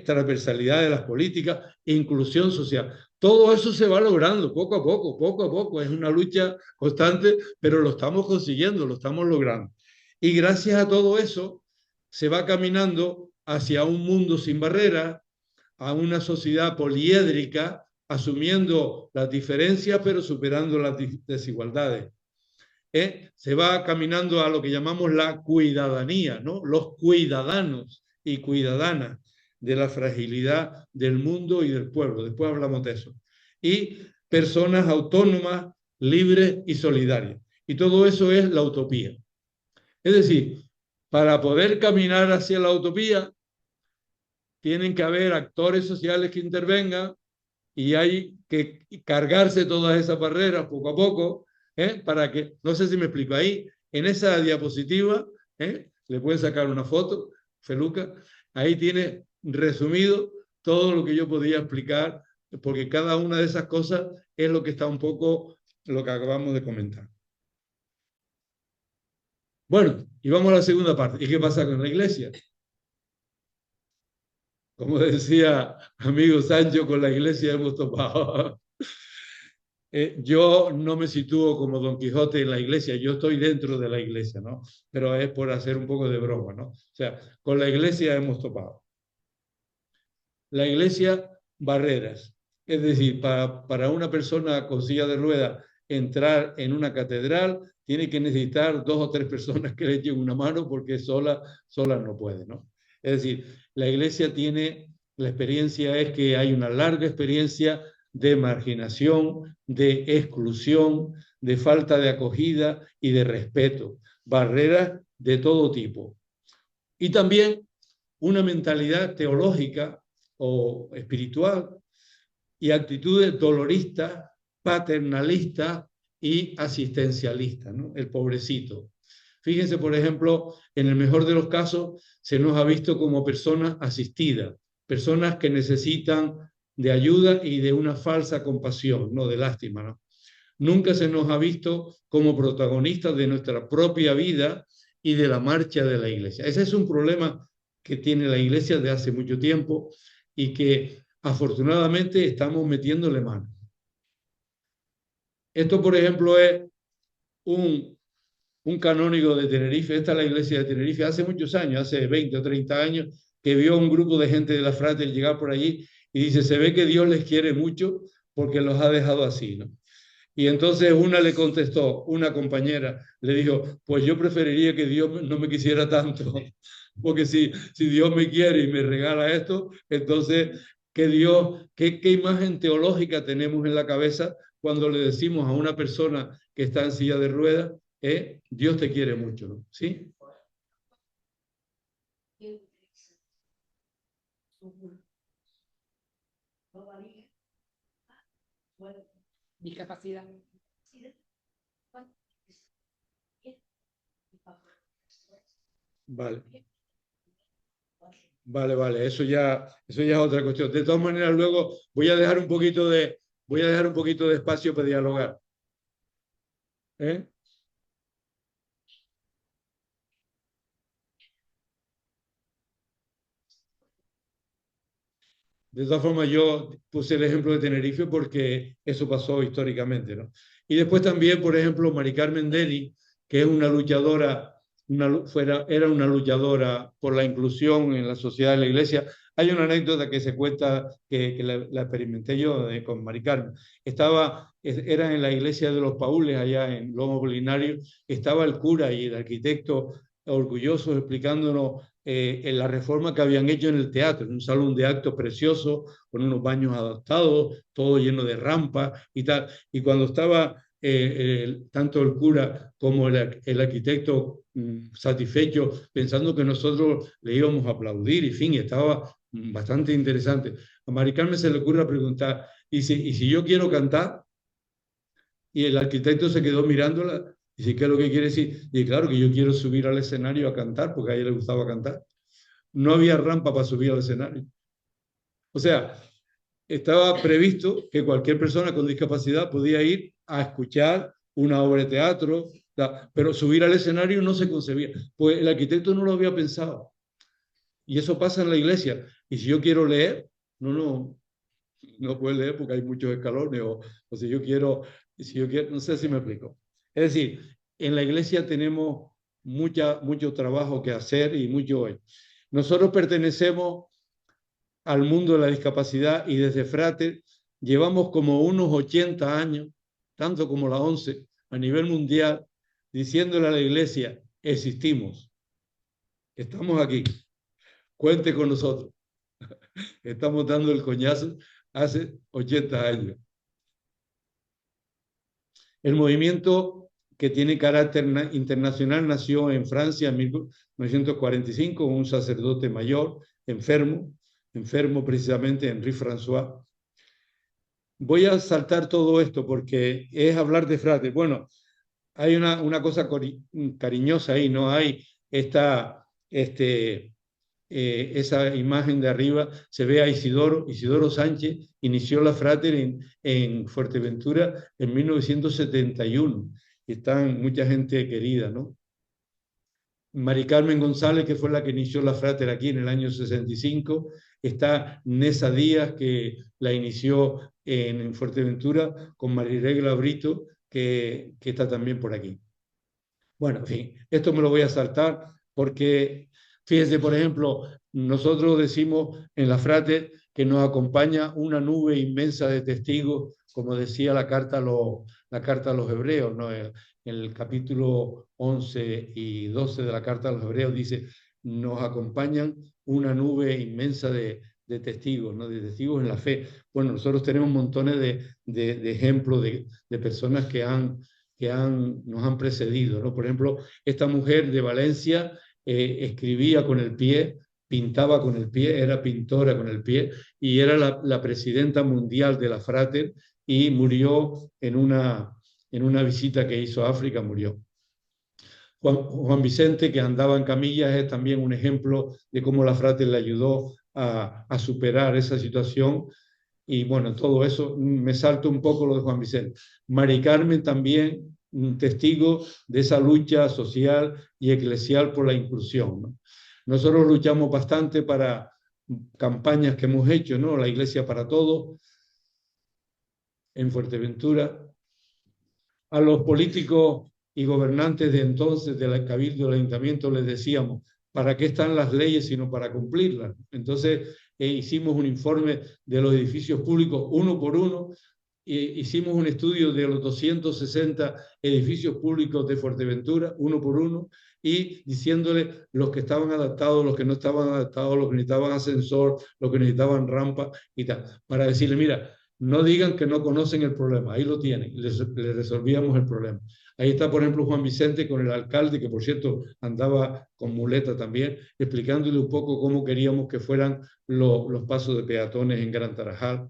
transversalidad de las políticas, inclusión social. Todo eso se va logrando poco a poco, poco a poco. Es una lucha constante, pero lo estamos consiguiendo, lo estamos logrando. Y gracias a todo eso se va caminando hacia un mundo sin barreras, a una sociedad poliédrica, asumiendo las diferencias pero superando las desigualdades. Se va caminando a lo que llamamos la cuidadanía, ¿no? Los cuidadanos y cuidadanas de la fragilidad del mundo y del pueblo. Después hablamos de eso. Y personas autónomas, libres y solidarias. Y todo eso es la utopía. Es decir, para poder caminar hacia la utopía, tienen que haber actores sociales que intervengan y hay que cargarse todas esas barreras poco a poco, para que, no sé si me explico, ahí en esa diapositiva, le pueden sacar una foto, Feluca, ahí tiene resumido todo lo que yo podía explicar, porque cada una de esas cosas es lo que está un poco, lo que acabamos de comentar. Bueno, y vamos a la segunda parte. ¿Y qué pasa con la iglesia? Como decía amigo Sancho, con la iglesia hemos topado. Yo no me sitúo como Don Quijote en la iglesia, yo estoy dentro de la iglesia, ¿no? Pero es por hacer un poco de broma, ¿no? O sea, con la iglesia hemos topado. La iglesia, barreras. Es decir, para una persona con silla de ruedas entrar en una catedral, tiene que necesitar 2 o 3 personas que le echen una mano porque sola no puede, ¿no? Es decir, la iglesia tiene, la experiencia es que hay una larga experiencia de marginación, de exclusión, de falta de acogida y de respeto, barreras de todo tipo. Y también una mentalidad teológica o espiritual y actitudes doloristas, paternalistas y asistencialistas, ¿no? El pobrecito. Fíjense, por ejemplo, en el mejor de los casos se nos ha visto como personas asistidas, personas que necesitan de ayuda y de una falsa compasión, no de lástima, ¿no? Nunca se nos ha visto como protagonistas de nuestra propia vida y de la marcha de la iglesia. Ese es un problema que tiene la iglesia de hace mucho tiempo y que afortunadamente estamos metiéndole mano. Esto, por ejemplo, es un canónigo de Tenerife, esta es la iglesia de Tenerife, hace muchos años, hace 20 o 30 años, que vio un grupo de gente de la Frater llegar por allí y dice, se ve que Dios les quiere mucho porque los ha dejado así, ¿no? Y entonces una le contestó, una compañera, le dijo, pues yo preferiría que Dios no me quisiera tanto, porque si Dios me quiere y me regala esto, entonces, ¿qué imagen teológica tenemos en la cabeza cuando le decimos a una persona que está en silla de ruedas, Dios te quiere mucho, ¿no? ¿Sí? Discapacidad. Vale. Vale, eso ya es otra cuestión. De todas maneras, luego voy a dejar un poquito de espacio para dialogar. ¿Eh? De todas formas, yo puse el ejemplo de Tenerife porque eso pasó históricamente, ¿no? Y después también, por ejemplo, Mari Carmen Deli, que es una luchadora, era una luchadora por la inclusión en la sociedad de la iglesia. Hay una anécdota que se cuenta, que la experimenté yo con Mari Carmen. Era en la iglesia de los Paules, allá en Lomo Polinario, estaba el cura y el arquitecto orgullosos explicándonos en la reforma que habían hecho en el teatro, en un salón de actos precioso, con unos baños adaptados, todo lleno de rampas y tal. Y cuando estaba tanto el cura como el arquitecto satisfecho, pensando que nosotros le íbamos a aplaudir, y fin, estaba bastante interesante. A Mari Carmen se le ocurre preguntar, ¿y si yo quiero cantar? Y el arquitecto se quedó mirándola. Dice, ¿qué es lo que quiere decir? Y claro, que yo quiero subir al escenario a cantar, porque a ella le gustaba cantar. No había rampa para subir al escenario. O sea, estaba previsto que cualquier persona con discapacidad podía ir a escuchar una obra de teatro, pero subir al escenario no se concebía. Pues el arquitecto no lo había pensado. Y eso pasa en la iglesia. Y si yo quiero leer, no puedo leer porque hay muchos escalones. O si yo quiero, no sé si me explico. Es decir, en la iglesia tenemos mucho trabajo que hacer y mucho hoy. Nosotros pertenecemos al mundo de la discapacidad y desde Frater llevamos como unos 80 años, tanto como la ONCE, a nivel mundial, diciéndole a la iglesia, existimos, estamos aquí, cuente con nosotros. Estamos dando el coñazo hace 80 años. El movimiento, que tiene carácter internacional, nació en Francia en 1945, un sacerdote mayor, enfermo precisamente, Henri François. Voy a saltar todo esto porque es hablar de Frater. Bueno, hay una cosa cariñosa ahí, ¿no? Hay esa imagen de arriba, se ve a Isidoro Sánchez, inició la Frater en Fuerteventura en 1971, y están mucha gente querida, ¿no? Mari Carmen González, que fue la que inició la Frater aquí en el año 65, está Nessa Díaz, que la inició en Fuerteventura, con Mariregla Brito, que está también por aquí. Bueno, en fin, esto me lo voy a saltar porque, fíjense, por ejemplo, nosotros decimos en la Frate que nos acompaña una nube inmensa de testigos, como decía la carta a los hebreos, ¿no? En el capítulo 11 y 12 de la carta a los hebreos dice, nos acompañan una nube inmensa de testigos, ¿no? De testigos en la fe. Bueno, nosotros tenemos montones de ejemplos de personas nos han precedido, ¿no? Por ejemplo, esta mujer de Valencia escribía con el pie, pintaba con el pie, era pintora con el pie y era la presidenta mundial de la Frater y murió en una visita que hizo a África, murió. Juan Vicente, que andaba en camillas, es también un ejemplo de cómo la Frater le ayudó a superar esa situación. Y bueno, todo eso, me salto un poco lo de Juan Vicente. Mari Carmen también, un testigo de esa lucha social y eclesial por la inclusión, ¿no? Nosotros luchamos bastante para campañas que hemos hecho, ¿no? La Iglesia para Todos, en Fuerteventura. A los políticos y gobernantes de entonces, del Cabildo, del Ayuntamiento, les decíamos, ¿para qué están las leyes sino para cumplirlas? Entonces, hicimos un informe de los edificios públicos uno por uno, hicimos un estudio de los 260 edificios públicos de Fuerteventura, uno por uno, y diciéndole los que estaban adaptados, los que no estaban adaptados, los que necesitaban ascensor, los que necesitaban rampa y tal, para decirle, mira, no digan que no conocen el problema, ahí lo tienen, les resolvíamos el problema. Ahí está, por ejemplo, Juan Vicente con el alcalde, que por cierto andaba con muleta también, explicándole un poco cómo queríamos que fueran los pasos de peatones en Gran Tarajal.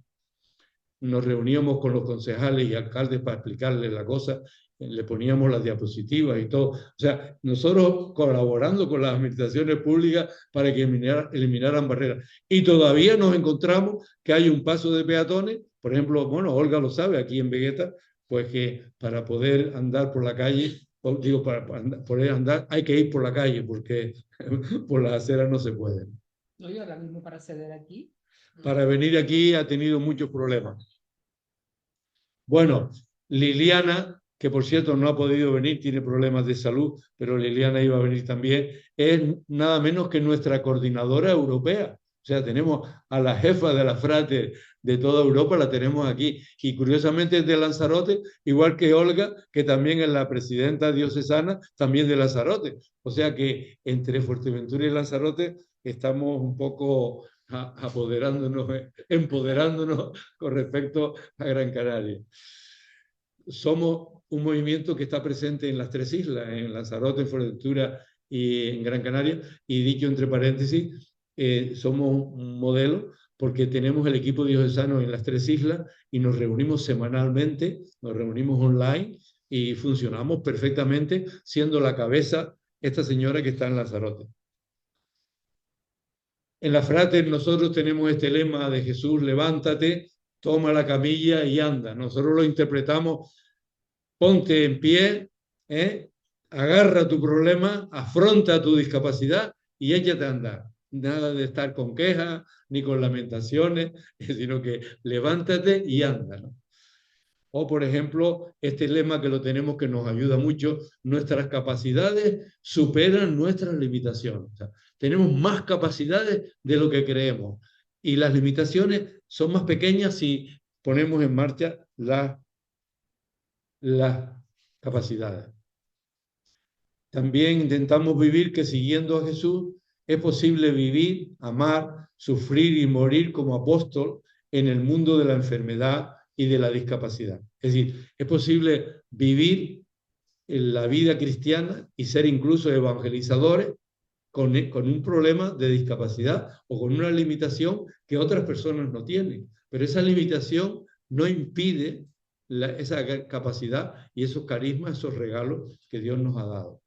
Nos reuníamos con los concejales y alcaldes para explicarles la cosa, le poníamos las diapositivas y todo. O sea, nosotros colaborando con las administraciones públicas para que eliminaran barreras. Y todavía nos encontramos que hay un paso de peatones, por ejemplo, bueno, Olga lo sabe, aquí en Vegueta, pues que para poder andar por la calle, digo, para poder andar hay que ir por la calle, porque por las aceras no se puede. No, yo ahora mismo para acceder aquí. Para venir aquí ha tenido muchos problemas. Bueno, Liliana, que por cierto no ha podido venir, tiene problemas de salud, pero Liliana iba a venir también, es nada menos que nuestra coordinadora europea. O sea, tenemos a la jefa de la Frate de toda Europa, la tenemos aquí. Y curiosamente es de Lanzarote, igual que Olga, que también es la presidenta diocesana, también de Lanzarote. O sea que entre Fuerteventura y Lanzarote estamos un poco apoderándonos, empoderándonos con respecto a Gran Canaria. Somos un movimiento que está presente en las tres islas, en Lanzarote, en Fuerteventura y en Gran Canaria, y dicho entre paréntesis, somos un modelo porque tenemos el equipo diocesano en las tres islas y nos reunimos semanalmente, nos reunimos online y funcionamos perfectamente, siendo la cabeza esta señora que está en Lanzarote. En la Frater nosotros tenemos este lema de Jesús, levántate, toma la camilla y anda. Nosotros lo interpretamos, ponte en pie, agarra tu problema, afronta tu discapacidad y échate a andar. Nada de estar con quejas ni con lamentaciones, sino que levántate y anda, ¿no? O, por ejemplo, este lema que lo tenemos que nos ayuda mucho, nuestras capacidades superan nuestras limitaciones. O sea, tenemos más capacidades de lo que creemos. Y las limitaciones son más pequeñas si ponemos en marcha las capacidades. También intentamos vivir que siguiendo a Jesús es posible vivir, amar, sufrir y morir como apóstol en el mundo de la enfermedad y de la discapacidad. Es decir, es posible vivir en la vida cristiana y ser incluso evangelizadores con un problema de discapacidad o con una limitación que otras personas no tienen. Pero esa limitación no impide esa capacidad y esos carismas, esos regalos que Dios nos ha dado.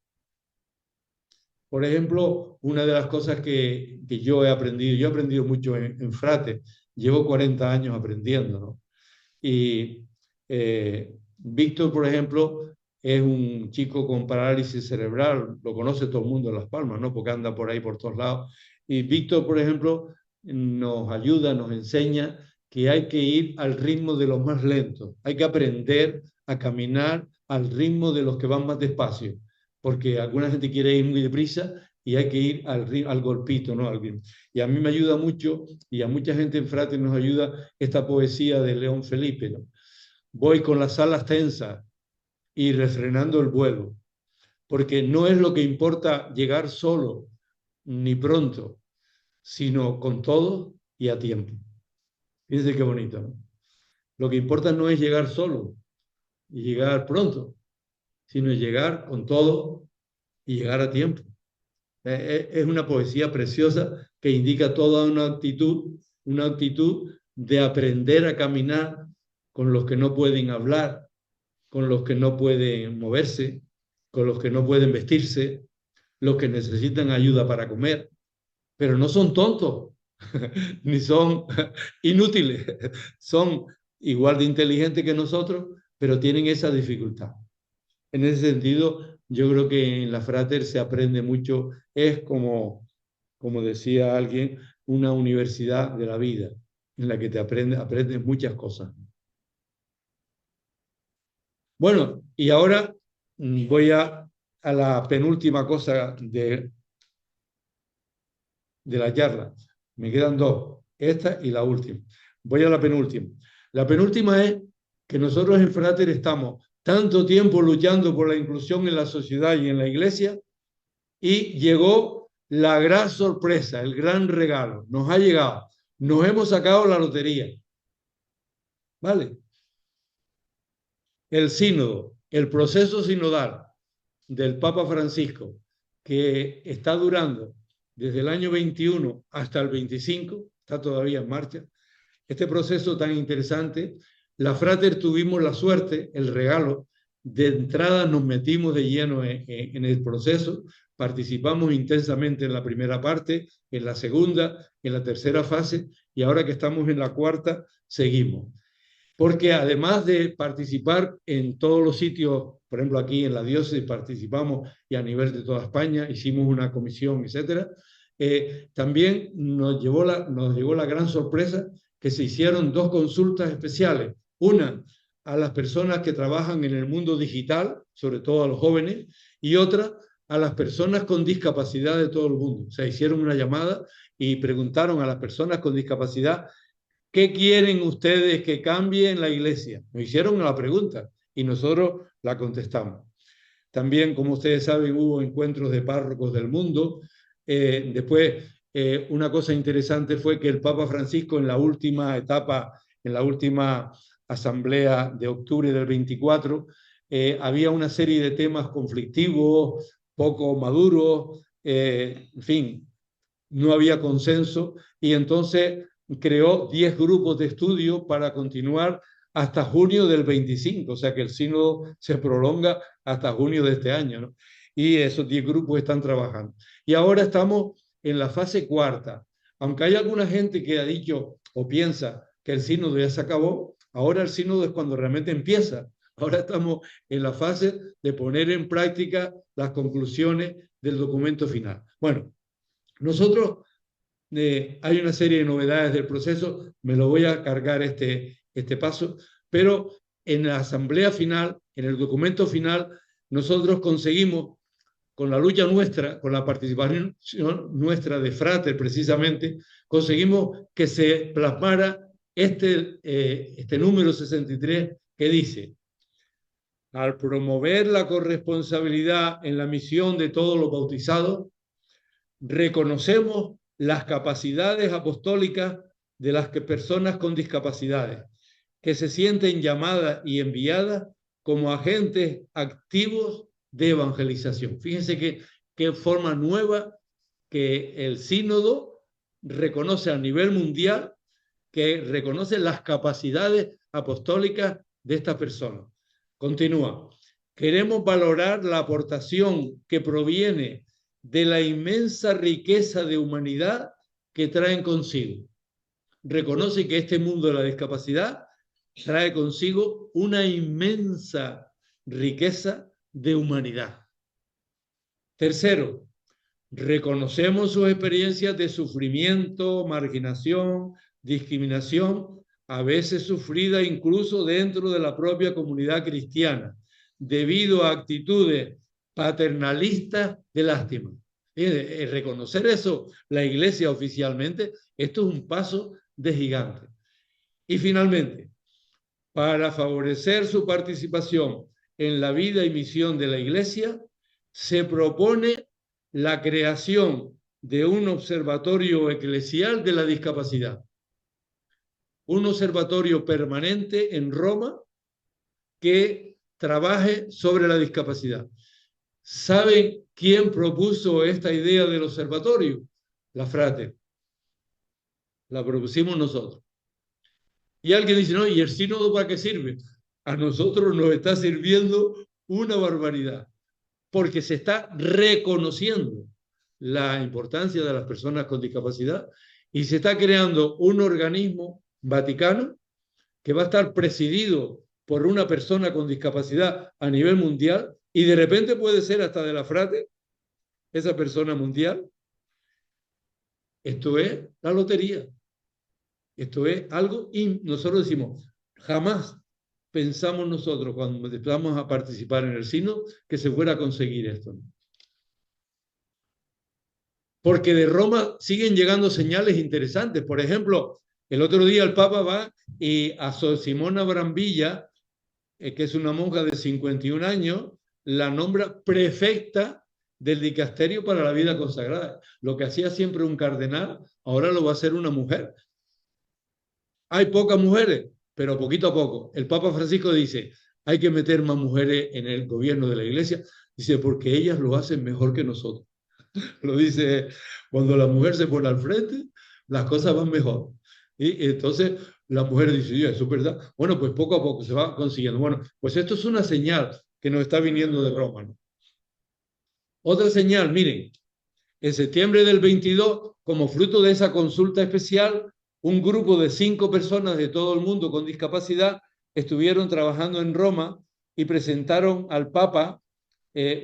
Por ejemplo, una de las cosas que yo he aprendido mucho en Frate, llevo 40 años aprendiendo, ¿no? Y Víctor, por ejemplo, es un chico con parálisis cerebral, lo conoce todo el mundo en Las Palmas, ¿no? Porque anda por ahí por todos lados. Y Víctor, por ejemplo, nos ayuda, nos enseña que hay que ir al ritmo de los más lentos, hay que aprender a caminar al ritmo de los que van más despacio, porque alguna gente quiere ir muy deprisa y hay que ir al golpito, ¿no? Y a mí me ayuda mucho, y a mucha gente en Frater nos ayuda esta poesía de León Felipe, ¿no? Voy con las alas tensas y refrenando el vuelo, porque no es lo que importa llegar solo ni pronto, sino con todo y a tiempo. Fíjense qué bonito, ¿no? Lo que importa no es llegar solo y llegar pronto, sino llegar con todo y llegar a tiempo. Es una poesía preciosa que indica toda una actitud de aprender a caminar con los que no pueden hablar, con los que no pueden moverse, con los que no pueden vestirse, los que necesitan ayuda para comer, pero no son tontos, ni son inútiles, son igual de inteligentes que nosotros, pero tienen esa dificultad. En ese sentido, yo creo que en la Frater se aprende mucho, es como decía alguien, una universidad de la vida, en la que aprendes muchas cosas. Bueno, y ahora voy a la penúltima cosa de la charla. Me quedan dos, esta y la última. Voy a la penúltima. La penúltima es que nosotros en Frater estamos tanto tiempo luchando por la inclusión en la sociedad y en la iglesia, y llegó la gran sorpresa, el gran regalo. Nos ha llegado. Nos hemos sacado la lotería. ¿Vale? El sínodo, el proceso sinodal del Papa Francisco, que está durando desde el año 21 hasta el 25, está todavía en marcha. Este proceso tan interesante, la Frater tuvimos la suerte, el regalo, de entrada nos metimos de lleno en el proceso, participamos intensamente en la primera parte, en la segunda, en la tercera fase, y ahora que estamos en la cuarta, seguimos. Porque además de participar en todos los sitios, por ejemplo aquí en la diócesis participamos y a nivel de toda España hicimos una comisión, etcétera, también nos llegó la gran sorpresa que se hicieron dos consultas especiales. Una a las personas que trabajan en el mundo digital, sobre todo a los jóvenes, y otra a las personas con discapacidad de todo el mundo. O sea, hicieron una llamada y preguntaron a las personas con discapacidad: ¿qué quieren ustedes que cambie en la iglesia? Nos hicieron la pregunta y nosotros la contestamos. También, como ustedes saben, hubo encuentros de párrocos del mundo. Después, una cosa interesante fue que el Papa Francisco, en la última etapa, en la última asamblea de octubre del 24, había una serie de temas conflictivos, poco maduros, en fin, no había consenso, y entonces creó 10 grupos de estudio para continuar hasta junio del 25, o sea que el sínodo se prolonga hasta junio de este año, ¿no? Y esos 10 grupos están trabajando. Y ahora estamos en la fase cuarta. Aunque hay alguna gente que ha dicho o piensa que el sínodo ya se acabó, ahora el sínodo es cuando realmente empieza. Ahora estamos en la fase de poner en práctica las conclusiones del documento final. Bueno, nosotros hay una serie de novedades del proceso, me lo voy a cargar este paso, pero en la asamblea final, en el documento final, nosotros conseguimos, con la lucha nuestra, con la participación nuestra de Frater precisamente, conseguimos que se plasmara este número 63 que dice: al promover la corresponsabilidad en la misión de todos los bautizados, reconocemos las capacidades apostólicas de las personas con discapacidades, que se sienten llamadas y enviadas como agentes activos de evangelización. Fíjense qué forma nueva que el sínodo reconoce a nivel mundial, que reconoce las capacidades apostólicas de estas personas. Continúa. Queremos valorar la aportación que proviene de la inmensa riqueza de humanidad que traen consigo. Reconoce que este mundo de la discapacidad trae consigo una inmensa riqueza de humanidad. Tercero, reconocemos sus experiencias de sufrimiento, marginación, discriminación, a veces sufrida incluso dentro de la propia comunidad cristiana, debido a actitudes paternalistas de lástima. Reconocer eso la Iglesia oficialmente, esto es un paso de gigante. Y finalmente, para favorecer su participación en la vida y misión de la Iglesia, se propone la creación de un observatorio eclesial de la discapacidad. Un observatorio permanente en Roma que trabaje sobre la discapacidad. ¿Saben quién propuso esta idea del observatorio? La Frate. La propusimos nosotros. Y alguien dice, no, ¿y el sínodo para qué sirve? A nosotros nos está sirviendo una barbaridad, porque se está reconociendo la importancia de las personas con discapacidad y se está creando un organismo vaticano que va a estar presidido por una persona con discapacidad a nivel mundial y de repente puede ser hasta de la Frate, esa persona mundial. Esto es la lotería. Esto es algo, y nosotros decimos, jamás pensamos nosotros cuando empezamos a participar en el sínodo que se fuera a conseguir esto. Porque de Roma siguen llegando señales interesantes. Por ejemplo, el otro día el Papa va y a Sor Simona Brambilla, que es una monja de 51 años, la nombra prefecta del dicasterio para la vida consagrada. Lo que hacía siempre un cardenal, ahora lo va a hacer una mujer. Hay pocas mujeres, pero poquito a poco. El Papa Francisco dice, hay que meter más mujeres en el gobierno de la Iglesia. Dice, porque ellas lo hacen mejor que nosotros. Lo dice, cuando la mujer se pone al frente, las cosas van mejor. Y entonces la mujer dice, eso es verdad. Bueno, pues poco a poco se va consiguiendo. Bueno, pues esto es una señal que nos está viniendo de Roma, ¿no? Otra señal, miren, en septiembre del 22, como fruto de esa consulta especial, un grupo de 5 personas de todo el mundo con discapacidad estuvieron trabajando en Roma y presentaron al Papa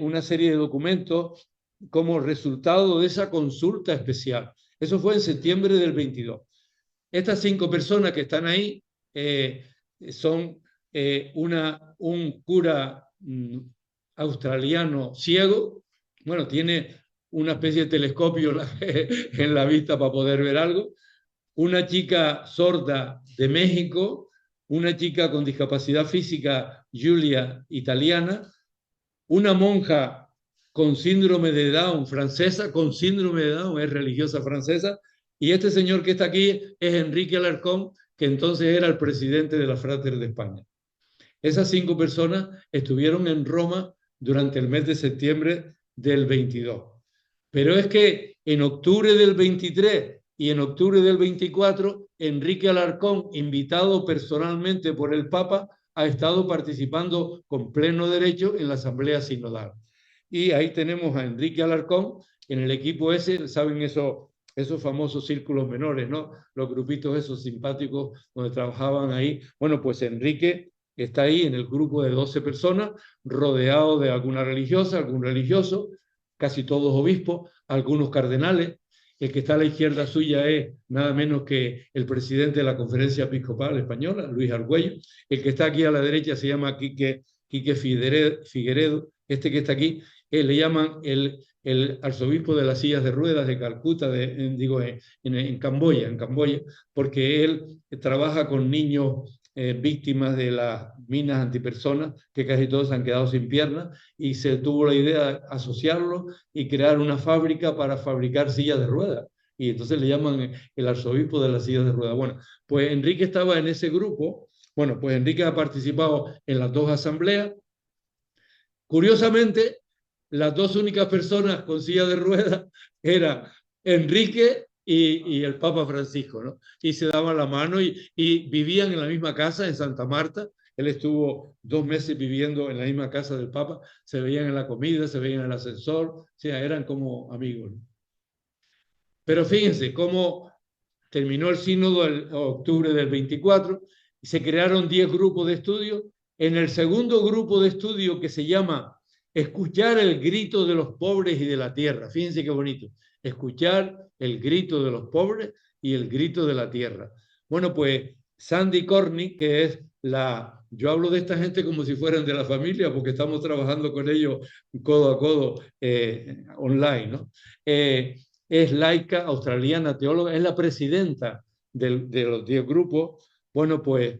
una serie de documentos como resultado de esa consulta especial. Eso fue en septiembre del 22. Estas 5 personas que están ahí son un cura australiano ciego, bueno, tiene una especie de telescopio en la vista para poder ver algo, una chica sorda de México, una chica con discapacidad física, Julia, italiana, una monja con síndrome de Down, francesa, con síndrome de Down, es religiosa francesa, y este señor que está aquí es Enrique Alarcón, que entonces era el presidente de la Frater de España. Esas 5 personas estuvieron en Roma durante el mes de septiembre del 22. Pero es que en octubre del 23 y en octubre del 24, Enrique Alarcón, invitado personalmente por el Papa, ha estado participando con pleno derecho en la Asamblea Sinodal. Y ahí tenemos a Enrique Alarcón en el equipo ese, ¿saben esos famosos círculos menores, ¿no? Los grupitos esos simpáticos donde trabajaban ahí. Bueno, pues Enrique está ahí en el grupo de 12 personas, rodeado de alguna religiosa, algún religioso, casi todos obispos, algunos cardenales. El que está a la izquierda suya es nada menos que el presidente de la Conferencia Episcopal Española, Luis Argüello. El que está aquí a la derecha se llama Quique Figueredo. Este que está aquí le llaman el arzobispo de las sillas de ruedas de Calcuta, en Camboya, porque él trabaja con niños víctimas de las minas antipersonas, que casi todos han quedado sin piernas, y se tuvo la idea de asociarlo y crear una fábrica para fabricar sillas de ruedas. Y entonces le llaman el arzobispo de las sillas de ruedas. Bueno, pues Enrique estaba en ese grupo. Bueno, pues Enrique ha participado en las 2 asambleas. Curiosamente, las 2 únicas personas con silla de ruedas eran Enrique y el Papa Francisco, ¿no? Y se daban la mano y vivían en la misma casa en Santa Marta. Él estuvo 2 meses viviendo en la misma casa del Papa, se veían en la comida, se veían en el ascensor, o sea, eran como amigos, ¿no? Pero fíjense cómo terminó el sínodo en octubre del 24 y se crearon 10 grupos de estudio. En el segundo grupo de estudio, que se llama escuchar el grito de los pobres y de la tierra. Fíjense qué bonito. Escuchar el grito de los pobres y el grito de la tierra. Bueno, pues Sandy Corny, que es yo hablo de esta gente como si fueran de la familia, porque estamos trabajando con ellos codo a codo online, ¿no? Es laica, australiana, teóloga, es la presidenta de los 10 grupos. Bueno, pues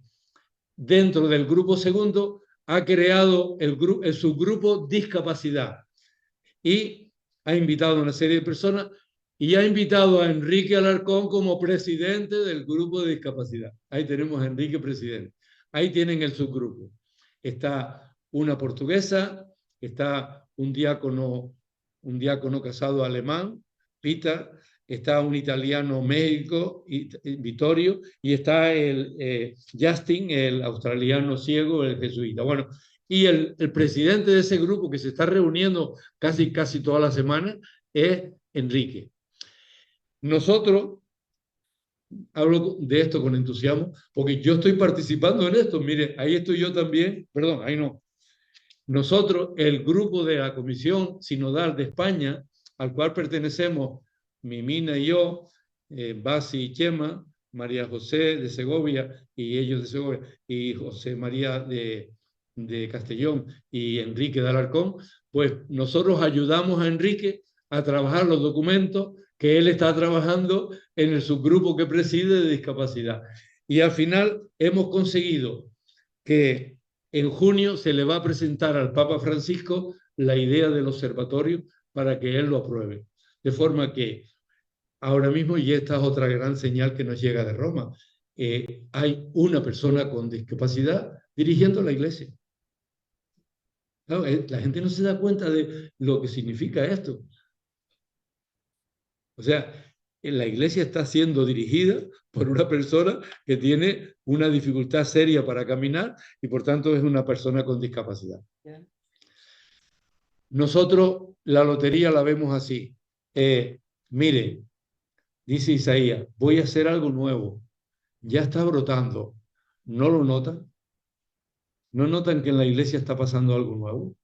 dentro del grupo segundo ha creado el subgrupo discapacidad y ha invitado a una serie de personas y ha invitado a Enrique Alarcón como presidente del grupo de discapacidad. Ahí tenemos a Enrique presidente. Ahí tienen el subgrupo. Está una portuguesa, está un diácono casado alemán, Pita, está un italiano México, Vittorio, y está Justin, el australiano ciego, el jesuita. Bueno, y el presidente de ese grupo que se está reuniendo casi toda la semana es Enrique. Nosotros, hablo de esto con entusiasmo, porque yo estoy participando en esto. Mire, ahí estoy yo también, perdón, ahí no. Nosotros, el grupo de la Comisión Sinodal de España, al cual pertenecemos Mimina y yo, Basi y Chema, María José de Segovia y ellos de Segovia, y José María de Castellón y Enrique de Alarcón, pues nosotros ayudamos a Enrique a trabajar los documentos que él está trabajando en el subgrupo que preside de discapacidad. Y al final hemos conseguido que en junio se le va a presentar al Papa Francisco la idea del observatorio para que él lo apruebe. De forma que ahora mismo, y esta es otra gran señal que nos llega de Roma, hay una persona con discapacidad dirigiendo la iglesia. Claro, la gente no se da cuenta de lo que significa esto. O sea, la iglesia está siendo dirigida por una persona que tiene una dificultad seria para caminar y por tanto es una persona con discapacidad. Nosotros la lotería la vemos así. Mire, dice Isaías, voy a hacer algo nuevo. Ya está brotando. ¿No lo notan? ¿No notan que en la iglesia está pasando algo nuevo?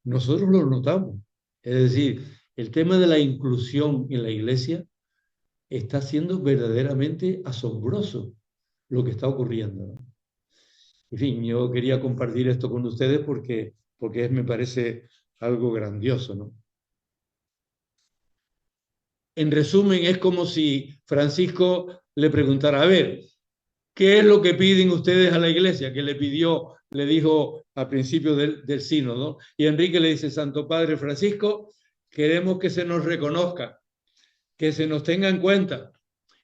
Nosotros lo notamos. Es decir, el tema de la inclusión en la iglesia está siendo verdaderamente asombroso lo que está ocurriendo, ¿no? En fin, yo quería compartir esto con ustedes porque me parece algo grandioso, ¿no? En resumen, es como si Francisco le preguntara, a ver, ¿qué es lo que piden ustedes a la iglesia? Que le dijo al principio del sínodo, ¿no? Y Enrique le dice, Santo Padre Francisco, queremos que se nos reconozca, que se nos tenga en cuenta,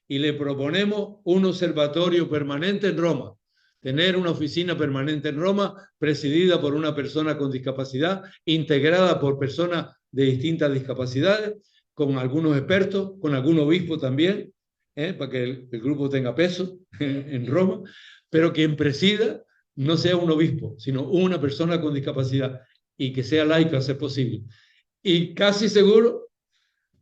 y le proponemos un observatorio permanente en Roma, tener una oficina permanente en Roma presidida por una persona con discapacidad, integrada por personas de distintas discapacidades, con algunos expertos, con algún obispo también, para que el grupo tenga peso en Roma, pero quien presida no sea un obispo, sino una persona con discapacidad y que sea laica a ser posible. Y casi seguro,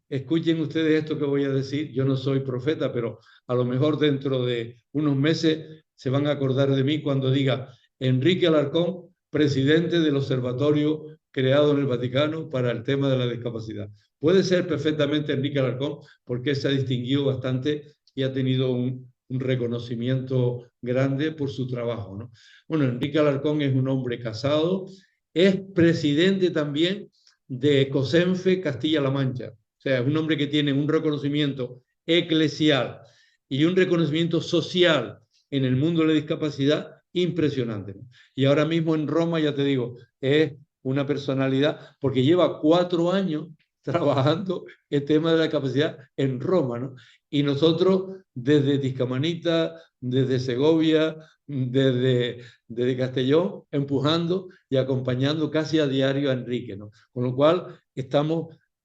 escuchen ustedes esto que voy a decir, yo no soy profeta, pero a lo mejor dentro de unos meses se van a acordar de mí cuando diga Enrique Alarcón, presidente del observatorio creado en el Vaticano para el tema de la discapacidad. Puede ser perfectamente Enrique Alarcón porque se ha distinguido bastante y ha tenido un reconocimiento grande por su trabajo, ¿no? Bueno, Enrique Alarcón es un hombre casado, es presidente también de COSENFE Castilla-La Mancha. O sea, es un hombre que tiene un reconocimiento eclesial y un reconocimiento social en el mundo de la discapacidad impresionante, ¿no? Y ahora mismo en Roma, ya te digo, es una personalidad porque lleva 4 años trabajando el tema de la discapacidad en Roma, ¿no? Y nosotros desde Tiscamanita, desde Segovia, desde Castellón, empujando y acompañando casi a diario a Enrique, ¿no? Con lo cual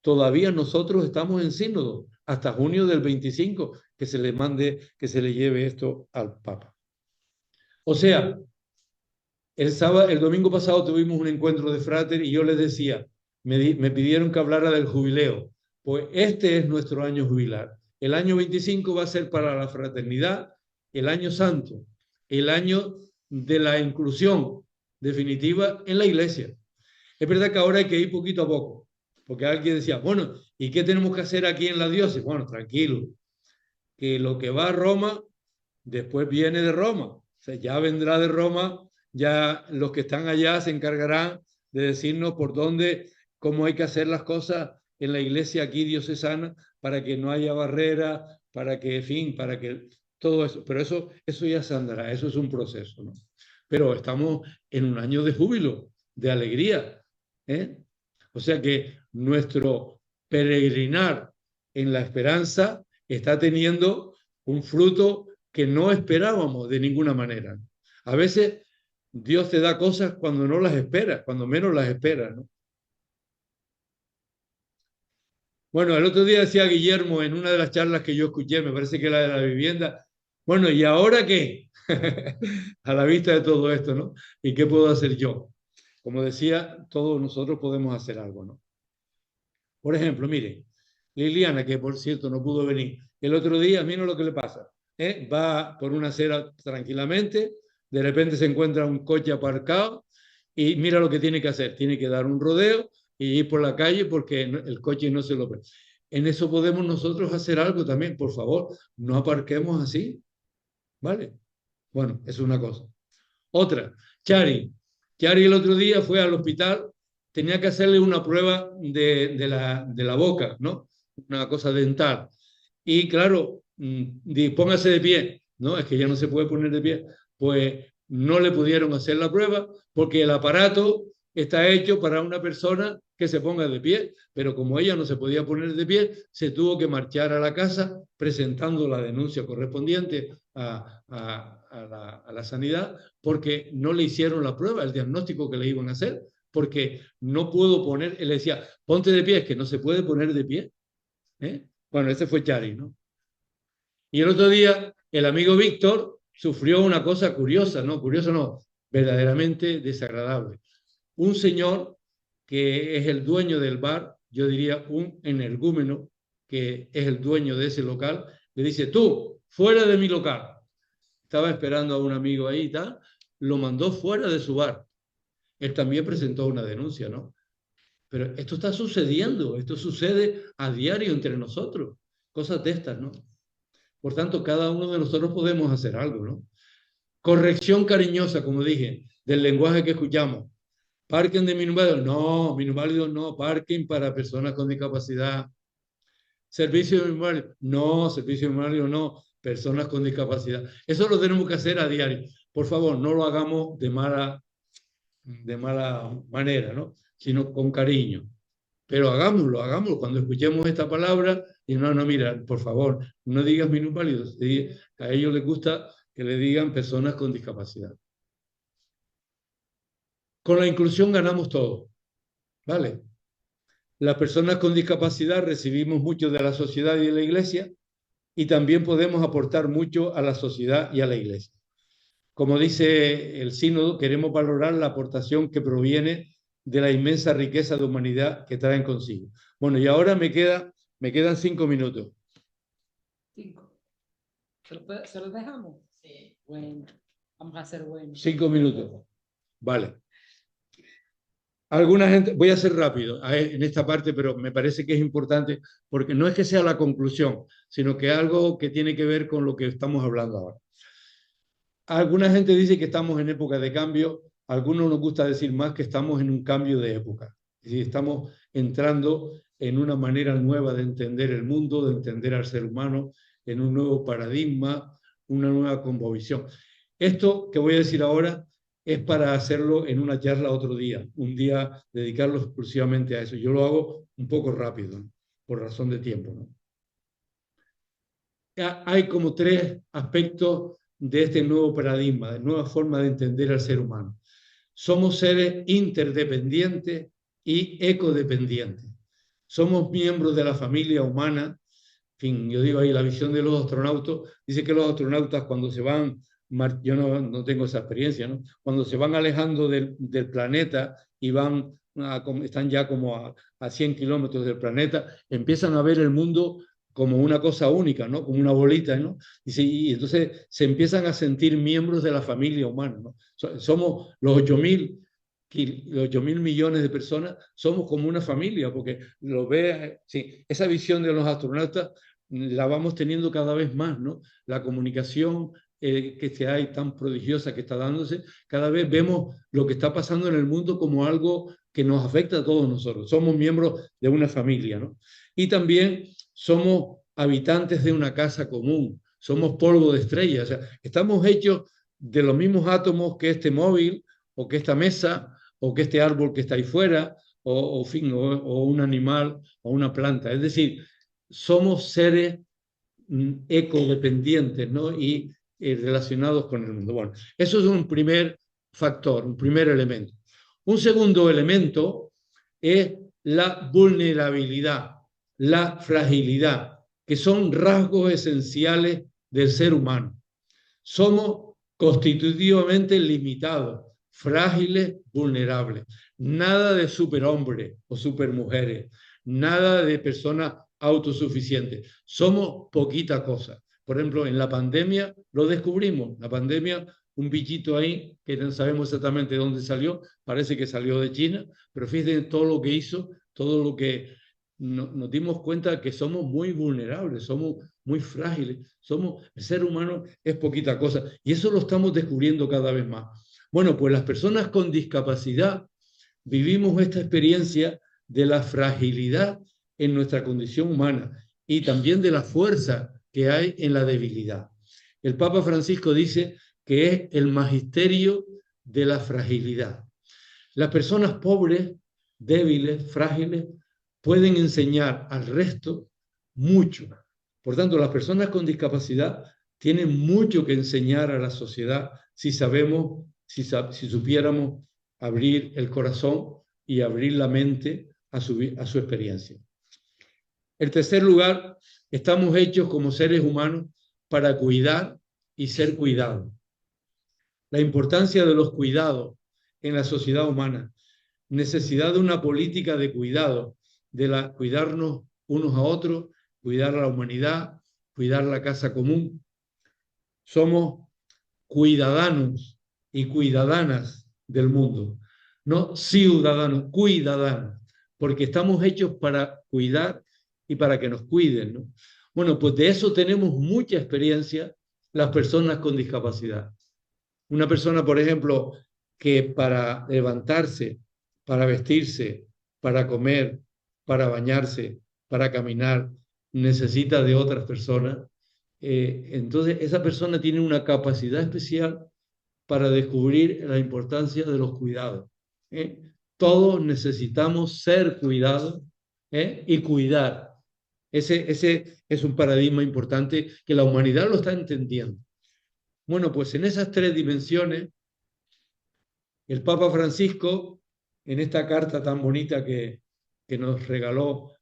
todavía nosotros estamos en sínodo hasta junio del 25 que se le lleve esto al Papa. O sea, el domingo pasado tuvimos un encuentro de fráter y yo les decía, me pidieron que hablara del jubileo. Pues este es nuestro año jubilar. El año 25 va a ser para la fraternidad, el año santo, el año de la inclusión definitiva en la iglesia. Es verdad que ahora hay que ir poquito a poco, porque alguien decía, bueno, ¿y qué tenemos que hacer aquí en la diócesis? Bueno, tranquilo, que lo que va a Roma, después viene de Roma. O sea, ya vendrá de Roma, ya los que están allá se encargarán de decirnos por dónde, cómo hay que hacer las cosas en la iglesia aquí diocesana para que no haya barreras, para que, en fin, para que todo eso. Pero eso ya se andará, eso es un proceso, ¿no? Pero estamos en un año de júbilo, de alegría, ¿eh? O sea que nuestro peregrinar en la esperanza está teniendo un fruto que no esperábamos de ninguna manera. A veces Dios te da cosas cuando no las esperas, cuando menos las esperas, ¿no? Bueno, el otro día decía Guillermo en una de las charlas que yo escuché, me parece que la de la vivienda, bueno, ¿y ahora qué? A la vista de todo esto, ¿no? ¿Y qué puedo hacer yo? Como decía, todos nosotros podemos hacer algo, ¿no? Por ejemplo, mire, Liliana, que por cierto no pudo venir, el otro día, mira lo que le pasa. Va por una acera tranquilamente, de repente se encuentra un coche aparcado y mira lo que tiene que hacer. Tiene que dar un rodeo y ir por la calle porque el coche no se lo ve. En eso podemos nosotros hacer algo también, por favor, no aparquemos así, ¿vale? Bueno, es una cosa. Otra, Chari. Chari el otro día fue al hospital, tenía que hacerle una prueba de la boca, ¿no? Una cosa dental. Y claro, póngase de pie, ¿no? Es que ya no se puede poner de pie. Pues no le pudieron hacer la prueba porque el aparato está hecho para una persona que se ponga de pie, pero como ella no se podía poner de pie, se tuvo que marchar a la casa presentando la denuncia correspondiente a la sanidad porque no le hicieron la prueba, el diagnóstico que le iban a hacer, porque no puedo poner, él decía, ponte de pie, es que no se puede poner de pie. ¿Eh? Bueno, ese fue Chari, ¿no? Y el otro día, el amigo Víctor sufrió una cosa curiosa, ¿no? Curiosa no, verdaderamente desagradable. Un señor que es el dueño del bar, yo diría un energúmeno, que es el dueño de ese local, le dice, tú, fuera de mi local. Estaba esperando a un amigo ahí y tal, lo mandó fuera de su bar. Él también presentó una denuncia, ¿no? Pero esto está sucediendo, esto sucede a diario entre nosotros, cosas de estas, ¿no? Por tanto, cada uno de nosotros podemos hacer algo, ¿no? Corrección cariñosa, como dije, del lenguaje que escuchamos. Parking de minusválidos no, parking para personas con discapacidad. Servicio de minusválidos, no, servicio de minusválidos no, personas con discapacidad. Eso lo tenemos que hacer a diario. Por favor, no lo hagamos de mala manera, ¿no? Sino con cariño. Pero hagámoslo, hagámoslo. Cuando escuchemos esta palabra, y no, mira, por favor, no digas minusválidos. A ellos les gusta que le digan personas con discapacidad. Con la inclusión ganamos todo, ¿vale? Las personas con discapacidad recibimos mucho de la sociedad y de la iglesia y también podemos aportar mucho a la sociedad y a la iglesia. Como dice el sínodo, queremos valorar la aportación que proviene de la inmensa riqueza de humanidad que traen consigo. Bueno, y ahora me quedan 5 minutos. 5. ¿Se los dejamos? Sí. Bueno, vamos a hacer bueno. 5 minutos. Vale. Alguna gente, voy a ser rápido en esta parte, pero me parece que es importante porque no es que sea la conclusión, sino que es algo que tiene que ver con lo que estamos hablando ahora. Alguna gente dice que estamos en época de cambio, a algunos nos gusta decir más que estamos en un cambio de época. Es decir, estamos entrando en una manera nueva de entender el mundo, de entender al ser humano, en un nuevo paradigma, una nueva cosmovisión. Esto que voy a decir ahora es para hacerlo en una charla otro día, un día dedicarlo exclusivamente a eso. Yo lo hago un poco rápido, ¿no? Por razón de tiempo, ¿no? Hay como 3 aspectos de este nuevo paradigma, de nueva forma de entender al ser humano. Somos seres interdependientes y ecodependientes. Somos miembros de la familia humana. En fin, yo digo ahí la visión de los astronautas. Dice que los astronautas cuando se van, yo no tengo esa experiencia, ¿no? Cuando se van alejando del planeta y están ya como a 100 kilómetros del planeta, empiezan a ver el mundo como una cosa única, ¿no? Como una bolita, ¿no? Y entonces se empiezan a sentir miembros de la familia humana, ¿no? Somos los 8.000 8.000 millones de personas, somos como una familia, porque lo ve, sí, esa visión de los astronautas la vamos teniendo cada vez más, ¿no? La comunicación que se hay tan prodigiosa que está dándose, cada vez vemos lo que está pasando en el mundo como algo que nos afecta a todos nosotros. Somos miembros de una familia, ¿no? Y también somos habitantes de una casa común, somos polvo de estrellas, o sea, estamos hechos de los mismos átomos que este móvil o que esta mesa o que este árbol que está ahí fuera, o un animal o una planta. Es decir, somos seres ecodependientes, ¿no? Y relacionados con el mundo. Bueno, eso es un primer factor, un primer elemento. Un segundo elemento es la vulnerabilidad, la fragilidad, que son rasgos esenciales del ser humano. Somos constitutivamente limitados, frágiles, vulnerables. Nada de superhombres o supermujeres, nada de personas autosuficientes. Somos poquita cosa. Por ejemplo, en la pandemia lo descubrimos. La pandemia, un bichito ahí que no sabemos exactamente dónde salió, parece que salió de China, pero fíjense todo lo que hizo, todo lo que nos dimos cuenta que somos muy vulnerables, somos muy frágiles, el ser humano es poquita cosa y eso lo estamos descubriendo cada vez más. Bueno, pues las personas con discapacidad vivimos esta experiencia de la fragilidad en nuestra condición humana y también de la fuerza que hay en la debilidad. El Papa Francisco dice que es el magisterio de la fragilidad. Las personas pobres, débiles, frágiles, pueden enseñar al resto mucho. Por tanto, las personas con discapacidad tienen mucho que enseñar a la sociedad si sabemos, si supiéramos abrir el corazón y abrir la mente a su experiencia. En tercer lugar, estamos hechos como seres humanos para cuidar y ser cuidados. La importancia de los cuidados en la sociedad humana, necesidad de una política de cuidado, cuidarnos unos a otros, cuidar a la humanidad, cuidar la casa común. Somos cuidadanos y cuidadanas del mundo, no ciudadanos, cuidadanos, porque estamos hechos para cuidar y para que nos cuiden, ¿no? Bueno, pues de eso tenemos mucha experiencia las personas con discapacidad. Una persona, por ejemplo, que para levantarse, para vestirse, para comer, para bañarse, para caminar, necesita de otras personas. Entonces, esa persona tiene una capacidad especial para descubrir la importancia de los cuidados. ¿Eh? Todos necesitamos ser cuidados y cuidar. Ese es un paradigma importante que la humanidad lo está entendiendo. Bueno, pues en esas tres dimensiones, el Papa Francisco, en esta carta tan bonita que nos regaló,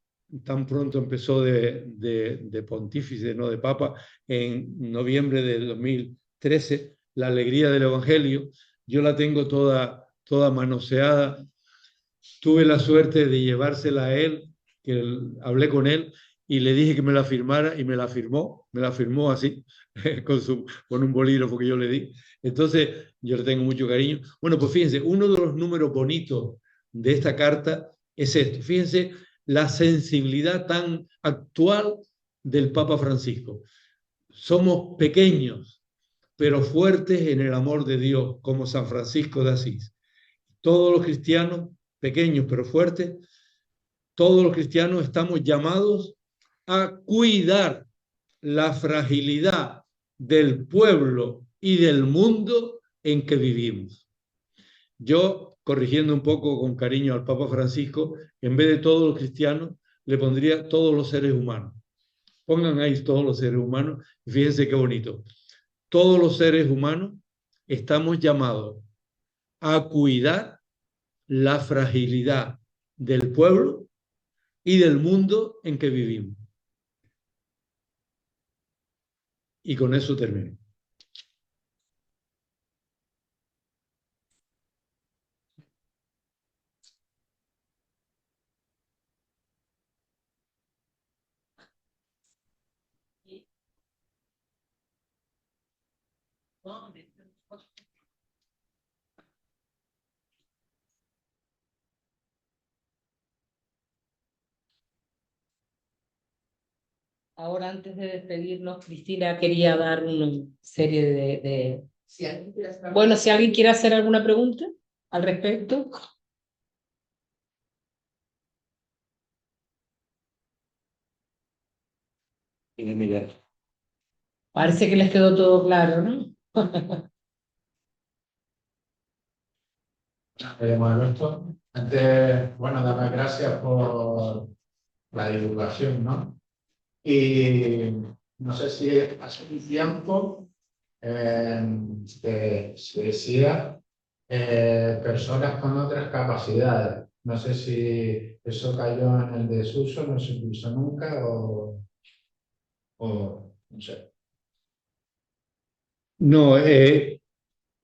tan pronto empezó de pontífice, no de papa, en noviembre del 2013, la alegría del Evangelio, yo la tengo toda manoseada. Tuve la suerte de llevársela a él, hablé con él y le dije que me la firmara y me la firmó así, con un bolígrafo que yo le di. Entonces, yo le tengo mucho cariño. Bueno, pues fíjense, uno de los números bonitos de esta carta es esto. Fíjense la sensibilidad tan actual del Papa Francisco. Somos pequeños, pero fuertes en el amor de Dios, como San Francisco de Asís. Todos los cristianos, pequeños pero fuertes, todos los cristianos estamos llamados a cuidar la fragilidad del pueblo y del mundo en que vivimos. Yo, corrigiendo un poco con cariño al Papa Francisco, en vez de todos los cristianos, le pondría todos los seres humanos. Pongan ahí todos los seres humanos y fíjense qué bonito. Todos los seres humanos estamos llamados a cuidar la fragilidad del pueblo y del mundo en que vivimos. Y con eso termino. Ahora, antes de despedirnos, Cristina quería dar una serie de... Bueno, si alguien quiere hacer alguna pregunta al respecto. Mira, Parece que les quedó todo claro, ¿no? Bueno, Alberto, antes, bueno, dar las gracias por la divulgación, ¿no? Y no sé si hace un tiempo se decía personas con otras capacidades. No sé si eso cayó en el desuso, no se utilizó nunca o no sé. no,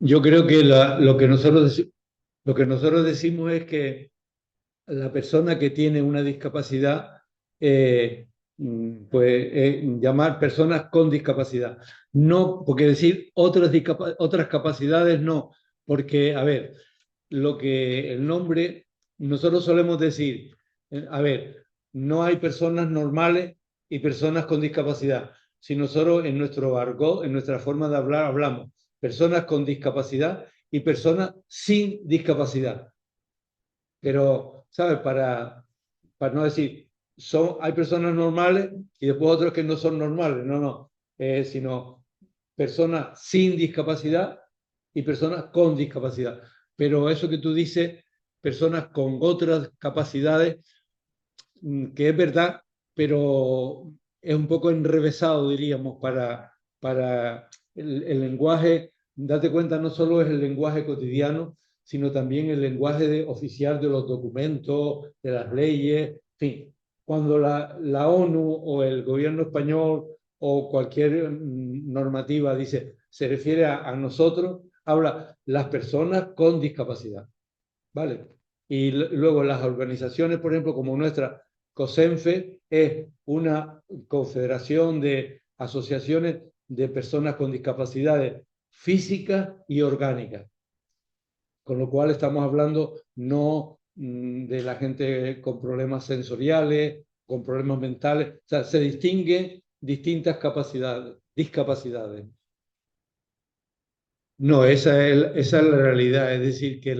yo creo que lo que nosotros decimos es que la persona que tiene una discapacidad, pues llamar personas con discapacidad. No, porque decir otras capacidades no, porque, a ver, lo que el nombre, nosotros solemos decir, a ver, no hay personas normales y personas con discapacidad. Si nosotros en nuestro argot, en nuestra forma de hablar, hablamos personas con discapacidad y personas sin discapacidad. Pero, ¿sabes? Para no decir, hay personas normales y después otros que no son normales, no, sino personas sin discapacidad y personas con discapacidad. Pero eso que tú dices, personas con otras capacidades, que es verdad, pero es un poco enrevesado, diríamos, para el lenguaje. Date cuenta, no solo es el lenguaje cotidiano, sino también el lenguaje oficial de los documentos, de las leyes, en fin. Cuando la ONU o el gobierno español o cualquier normativa dice, se refiere a nosotros, habla las personas con discapacidad, ¿vale? Y luego las organizaciones, por ejemplo, como nuestra, COSENFE, es una confederación de asociaciones de personas con discapacidades físicas y orgánicas. Con lo cual estamos hablando no de la gente con problemas sensoriales, con problemas mentales, o sea, se distinguen distintas discapacidades. No, esa es la realidad, es decir, que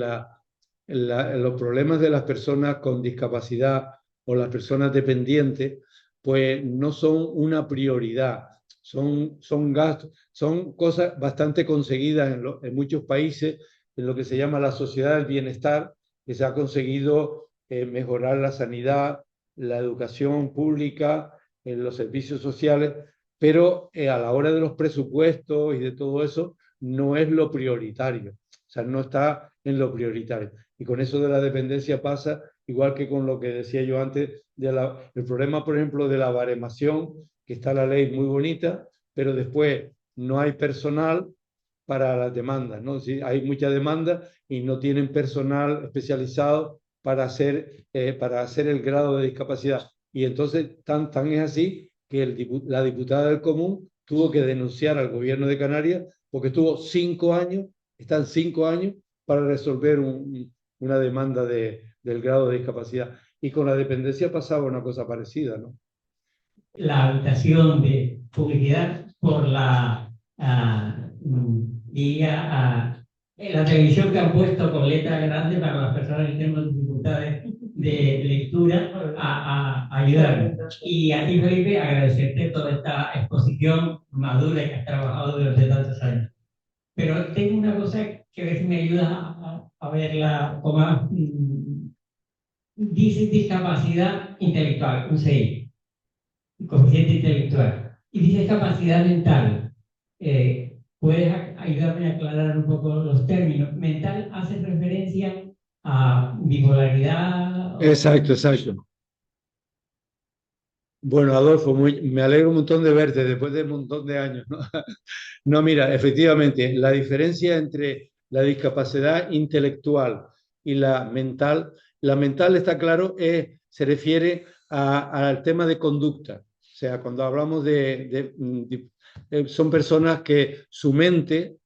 los problemas de las personas con discapacidad o las personas dependientes, pues no son una prioridad, son gastos, son cosas bastante conseguidas en muchos países, en lo que se llama la sociedad del bienestar, que se ha conseguido mejorar la sanidad, la educación pública, los servicios sociales, pero a la hora de los presupuestos y de todo eso, no es lo prioritario, o sea, no está en lo prioritario. Y con eso de la dependencia pasa igual que con lo que decía yo antes, el problema, por ejemplo, de la baremación, que está la ley muy bonita, pero después no hay personal para las demandas, ¿no? Sí, hay mucha demanda y no tienen personal especializado para hacer el grado de discapacidad. Y entonces tan es así que la diputada del Común tuvo que denunciar al gobierno de Canarias porque estuvo 5 años, están 5 años para resolver una demanda del grado de discapacidad. Y con la dependencia pasaba una cosa parecida, ¿no? La habitación de publicidad por la televisión que han puesto con letra grande para las personas que tenemos dificultades de lectura a ayudar. Y a ti, Felipe, agradecerte toda esta exposición madura que has trabajado durante tantos años. Pero tengo una cosa que a ver si me ayuda a verla con más. Dice discapacidad intelectual, un CI, coeficiente intelectual. Y dice capacidad mental. ¿Puedes ayudarme a aclarar un poco los términos? ¿Mental hace referencia a bipolaridad? Exacto, exacto. Bueno, Adolfo, me alegro un montón de verte después de un montón de años, ¿no? No, mira, efectivamente, la diferencia entre la discapacidad intelectual y la mental está claro, se refiere al tema de conducta. O sea, cuando hablamos son personas que su mente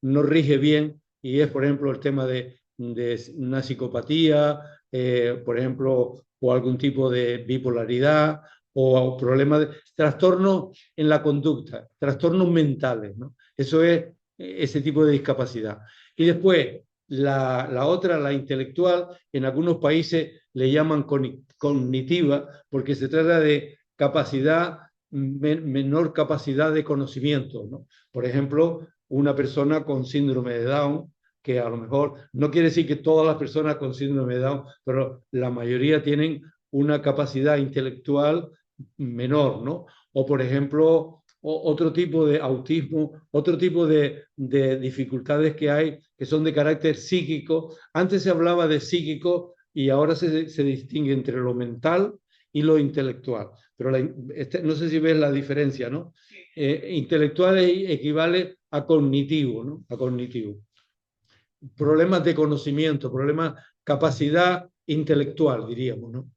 no rige bien y es, por ejemplo, el tema de una psicopatía, por ejemplo, o algún tipo de bipolaridad o problemas de trastornos en la conducta, trastornos mentales, ¿no? Eso es ese tipo de discapacidad. Y después, la otra, la intelectual, en algunos países le llaman cognitiva, porque se trata de capacidad, menor capacidad de conocimiento, ¿no? Por ejemplo, una persona con síndrome de Down, que a lo mejor no quiere decir que todas las personas con síndrome de Down, pero la mayoría tienen una capacidad intelectual menor, ¿no? O por ejemplo, otro tipo de autismo, otro tipo de dificultades que hay que son de carácter psíquico. Antes se hablaba de psíquico y ahora se distingue entre lo mental y lo intelectual. Pero no sé si ves la diferencia, ¿no? Intelectual equivale a cognitivo, ¿no? A cognitivo. Problemas de conocimiento, problemas, capacidad intelectual, diríamos, ¿no?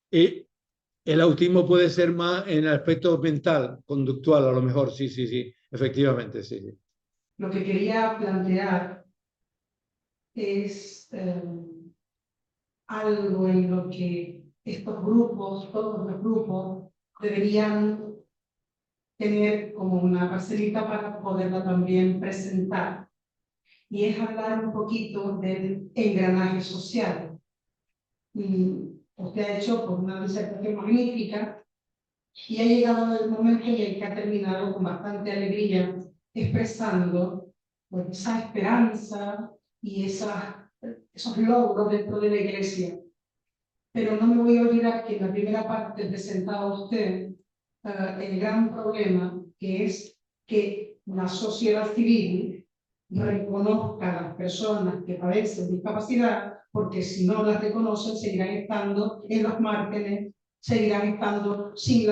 Y el autismo puede ser más en el aspecto mental, conductual, a lo mejor, sí, sí, sí, efectivamente, sí, sí. Lo que quería plantear es algo en lo que estos grupos, todos los grupos, deberían tener como una parcelita para poderla también presentar. Y es hablar un poquito del engranaje social. Y usted ha hecho pues, una disertación magnífica y ha llegado el momento en el que ha terminado con bastante alegría expresando pues, esa esperanza y esos logros dentro de la Iglesia. Pero no me voy a olvidar que en la primera parte presentaba usted el gran problema, que es que la sociedad civil reconozca a las personas que padecen discapacidad, porque si no las reconocen seguirán estando en los márgenes, seguirán estando sin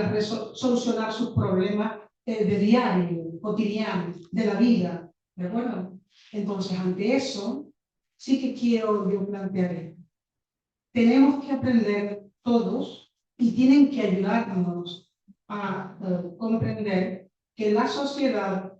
solucionar sus problemas de diario, cotidiano, de la vida, ¿de acuerdo? Entonces, ante eso, sí que quiero yo plantear esto. Tenemos que aprender todos y tienen que ayudarnos a comprender que la sociedad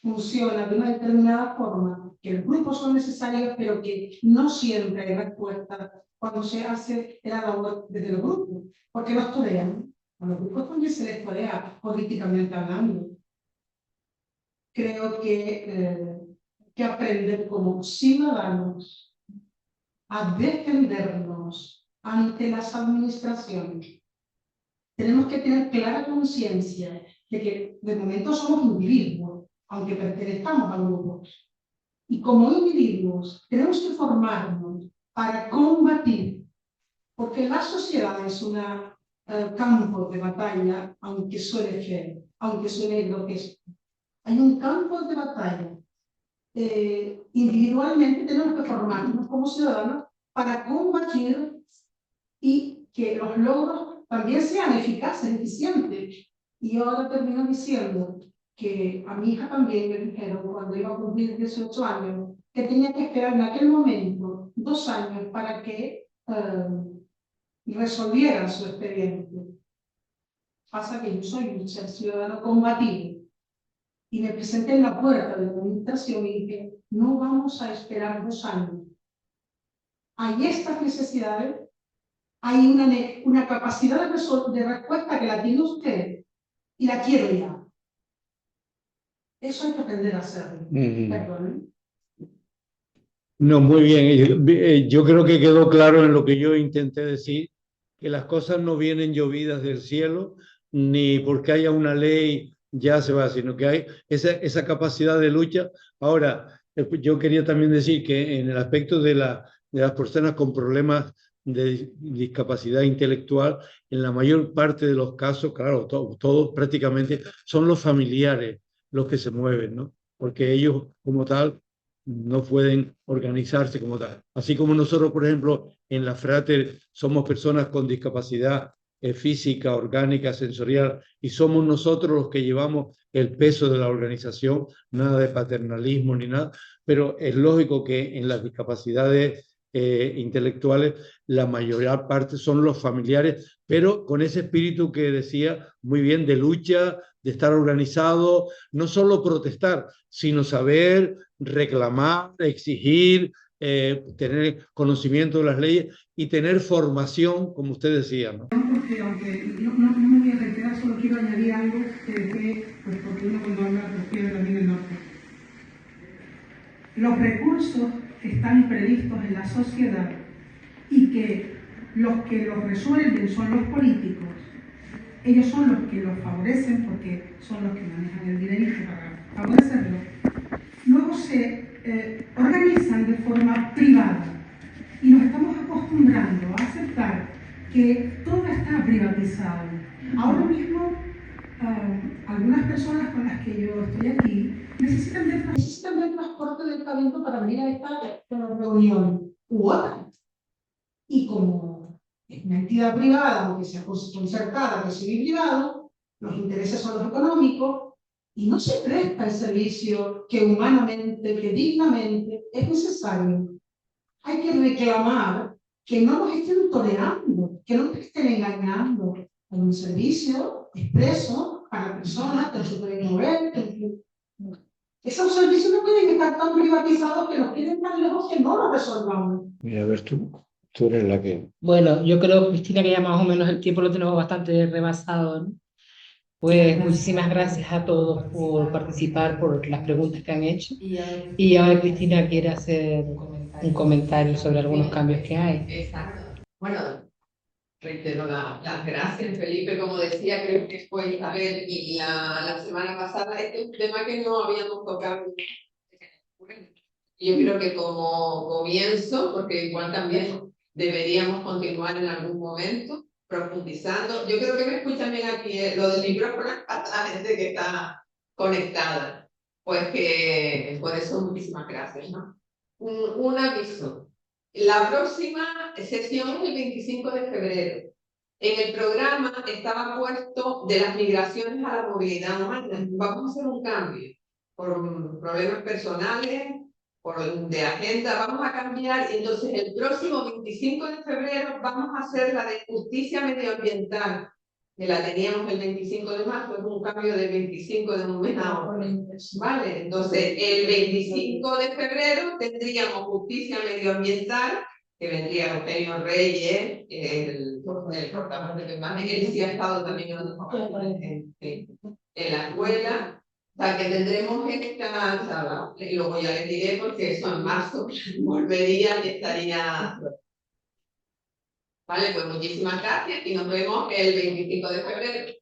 funciona de una determinada forma, que los grupos son necesarios, pero que no siempre hay respuesta cuando se hace la labor desde los grupos, porque los torean. A los grupos también se les torea políticamente hablando. Creo que aprender como ciudadanos a defendernos ante las administraciones. Tenemos que tener clara conciencia de que de momento somos individuos, aunque pertenezcamos a grupos. Y como individuos tenemos que formarnos para combatir, porque la sociedad es un campo de batalla, aunque suene feo, aunque suene grotesco. Hay un campo de batalla. Individualmente tenemos que formarnos como ciudadanos para combatir y que los logros también sean eficaces, eficientes. Y yo ahora termino diciendo que a mi hija también me dijeron cuando iba a cumplir 18 años que tenía que esperar en aquel momento 2 años para que resolvieran su expediente. Pasa que yo soy un ser ciudadano combativo. Y me presenté en la puerta de la administración y dije, no vamos a esperar 2 años. Hay estas necesidades, hay una capacidad de respuesta que la tiene usted y la quiero ya. Eso hay que aprender a hacerlo. Perdón. No, muy bien. Yo creo que quedó claro en lo que yo intenté decir, que las cosas no vienen llovidas del cielo, ni porque haya una ley ya se va, sino que hay esa capacidad de lucha. Ahora, yo quería también decir que en el aspecto de las personas con problemas de discapacidad intelectual, en la mayor parte de los casos, claro, todos prácticamente, son los familiares los que se mueven, ¿no? Porque ellos como tal no pueden organizarse como tal. Así como nosotros, por ejemplo, en la Frater somos personas con discapacidad física, orgánica, sensorial, y somos nosotros los que llevamos el peso de la organización, nada de paternalismo ni nada, pero es lógico que en las discapacidades intelectuales la mayor parte son los familiares, pero con ese espíritu que decía muy bien de lucha, de estar organizado, no solo protestar, sino saber reclamar, exigir, tener conocimiento de las leyes y tener formación, como usted decía, ¿no? Porque aunque no me voy a reiterar, solo quiero añadir algo pues porque uno cuando habla prefiere también el norte. Los recursos que están previstos en la sociedad y que los resuelven son los políticos, ellos son los que los favorecen porque son los que manejan el dinerito para favorecerlo, luego se organizan de forma privada y nos estamos acostumbrando a aceptar que todo está privatizado. Ahora mismo, algunas personas con las que yo estoy aquí necesitan de transporte del talento para venir a esta reunión u otra. Y como es una entidad privada, aunque sea concertada, que sea privado, los intereses son los económicos y no se presta el servicio que humanamente, que dignamente es necesario. Hay que reclamar que no nos estén tolerando, que no nos estén engañando. Hay un servicio expreso para personas que no se pueden mover. Esos servicios no pueden estar tan privatizados que nos queden tan lejos que no los resolvamos. Mira, a ver, tú eres la que... Bueno, yo creo, Cristina, que ya más o menos el tiempo lo tenemos bastante rebasado, ¿no? Pues muchísimas gracias a todos por participar, por las preguntas que han hecho. Y ahora Cristina quiere hacer un comentario sobre algunos cambios que hay. Exacto. Bueno, reitero las gracias, Felipe. Como decía, creo que fue Isabel y la semana pasada, este es un tema que no habíamos tocado. Yo creo que como comienzo, porque igual también deberíamos continuar en algún momento profundizando. Yo creo que me escuchan bien aquí, lo del micrófono para la gente que está conectada. Pues que por eso muchísimas gracias, ¿no? Un aviso. La próxima sesión es el 25 de febrero. En el programa estaba puesto de las migraciones a la movilidad humana. Vamos a hacer un cambio por problemas personales, de agenda, vamos a cambiar. Entonces, el próximo 25 de febrero vamos a hacer la de justicia medioambiental, que la teníamos el 25 de marzo, es un cambio del 25 de un mes a otro. ¿Vale? Entonces, el 25 de febrero tendríamos justicia medioambiental, que vendría Eugenio Reyes, el portavoz de imagen, él sí ha estado también en la escuela. O sea, que tendremos esta sala, y luego ya les diré porque eso en marzo volvería y estaría. Vale, pues muchísimas gracias y nos vemos el 25 de febrero.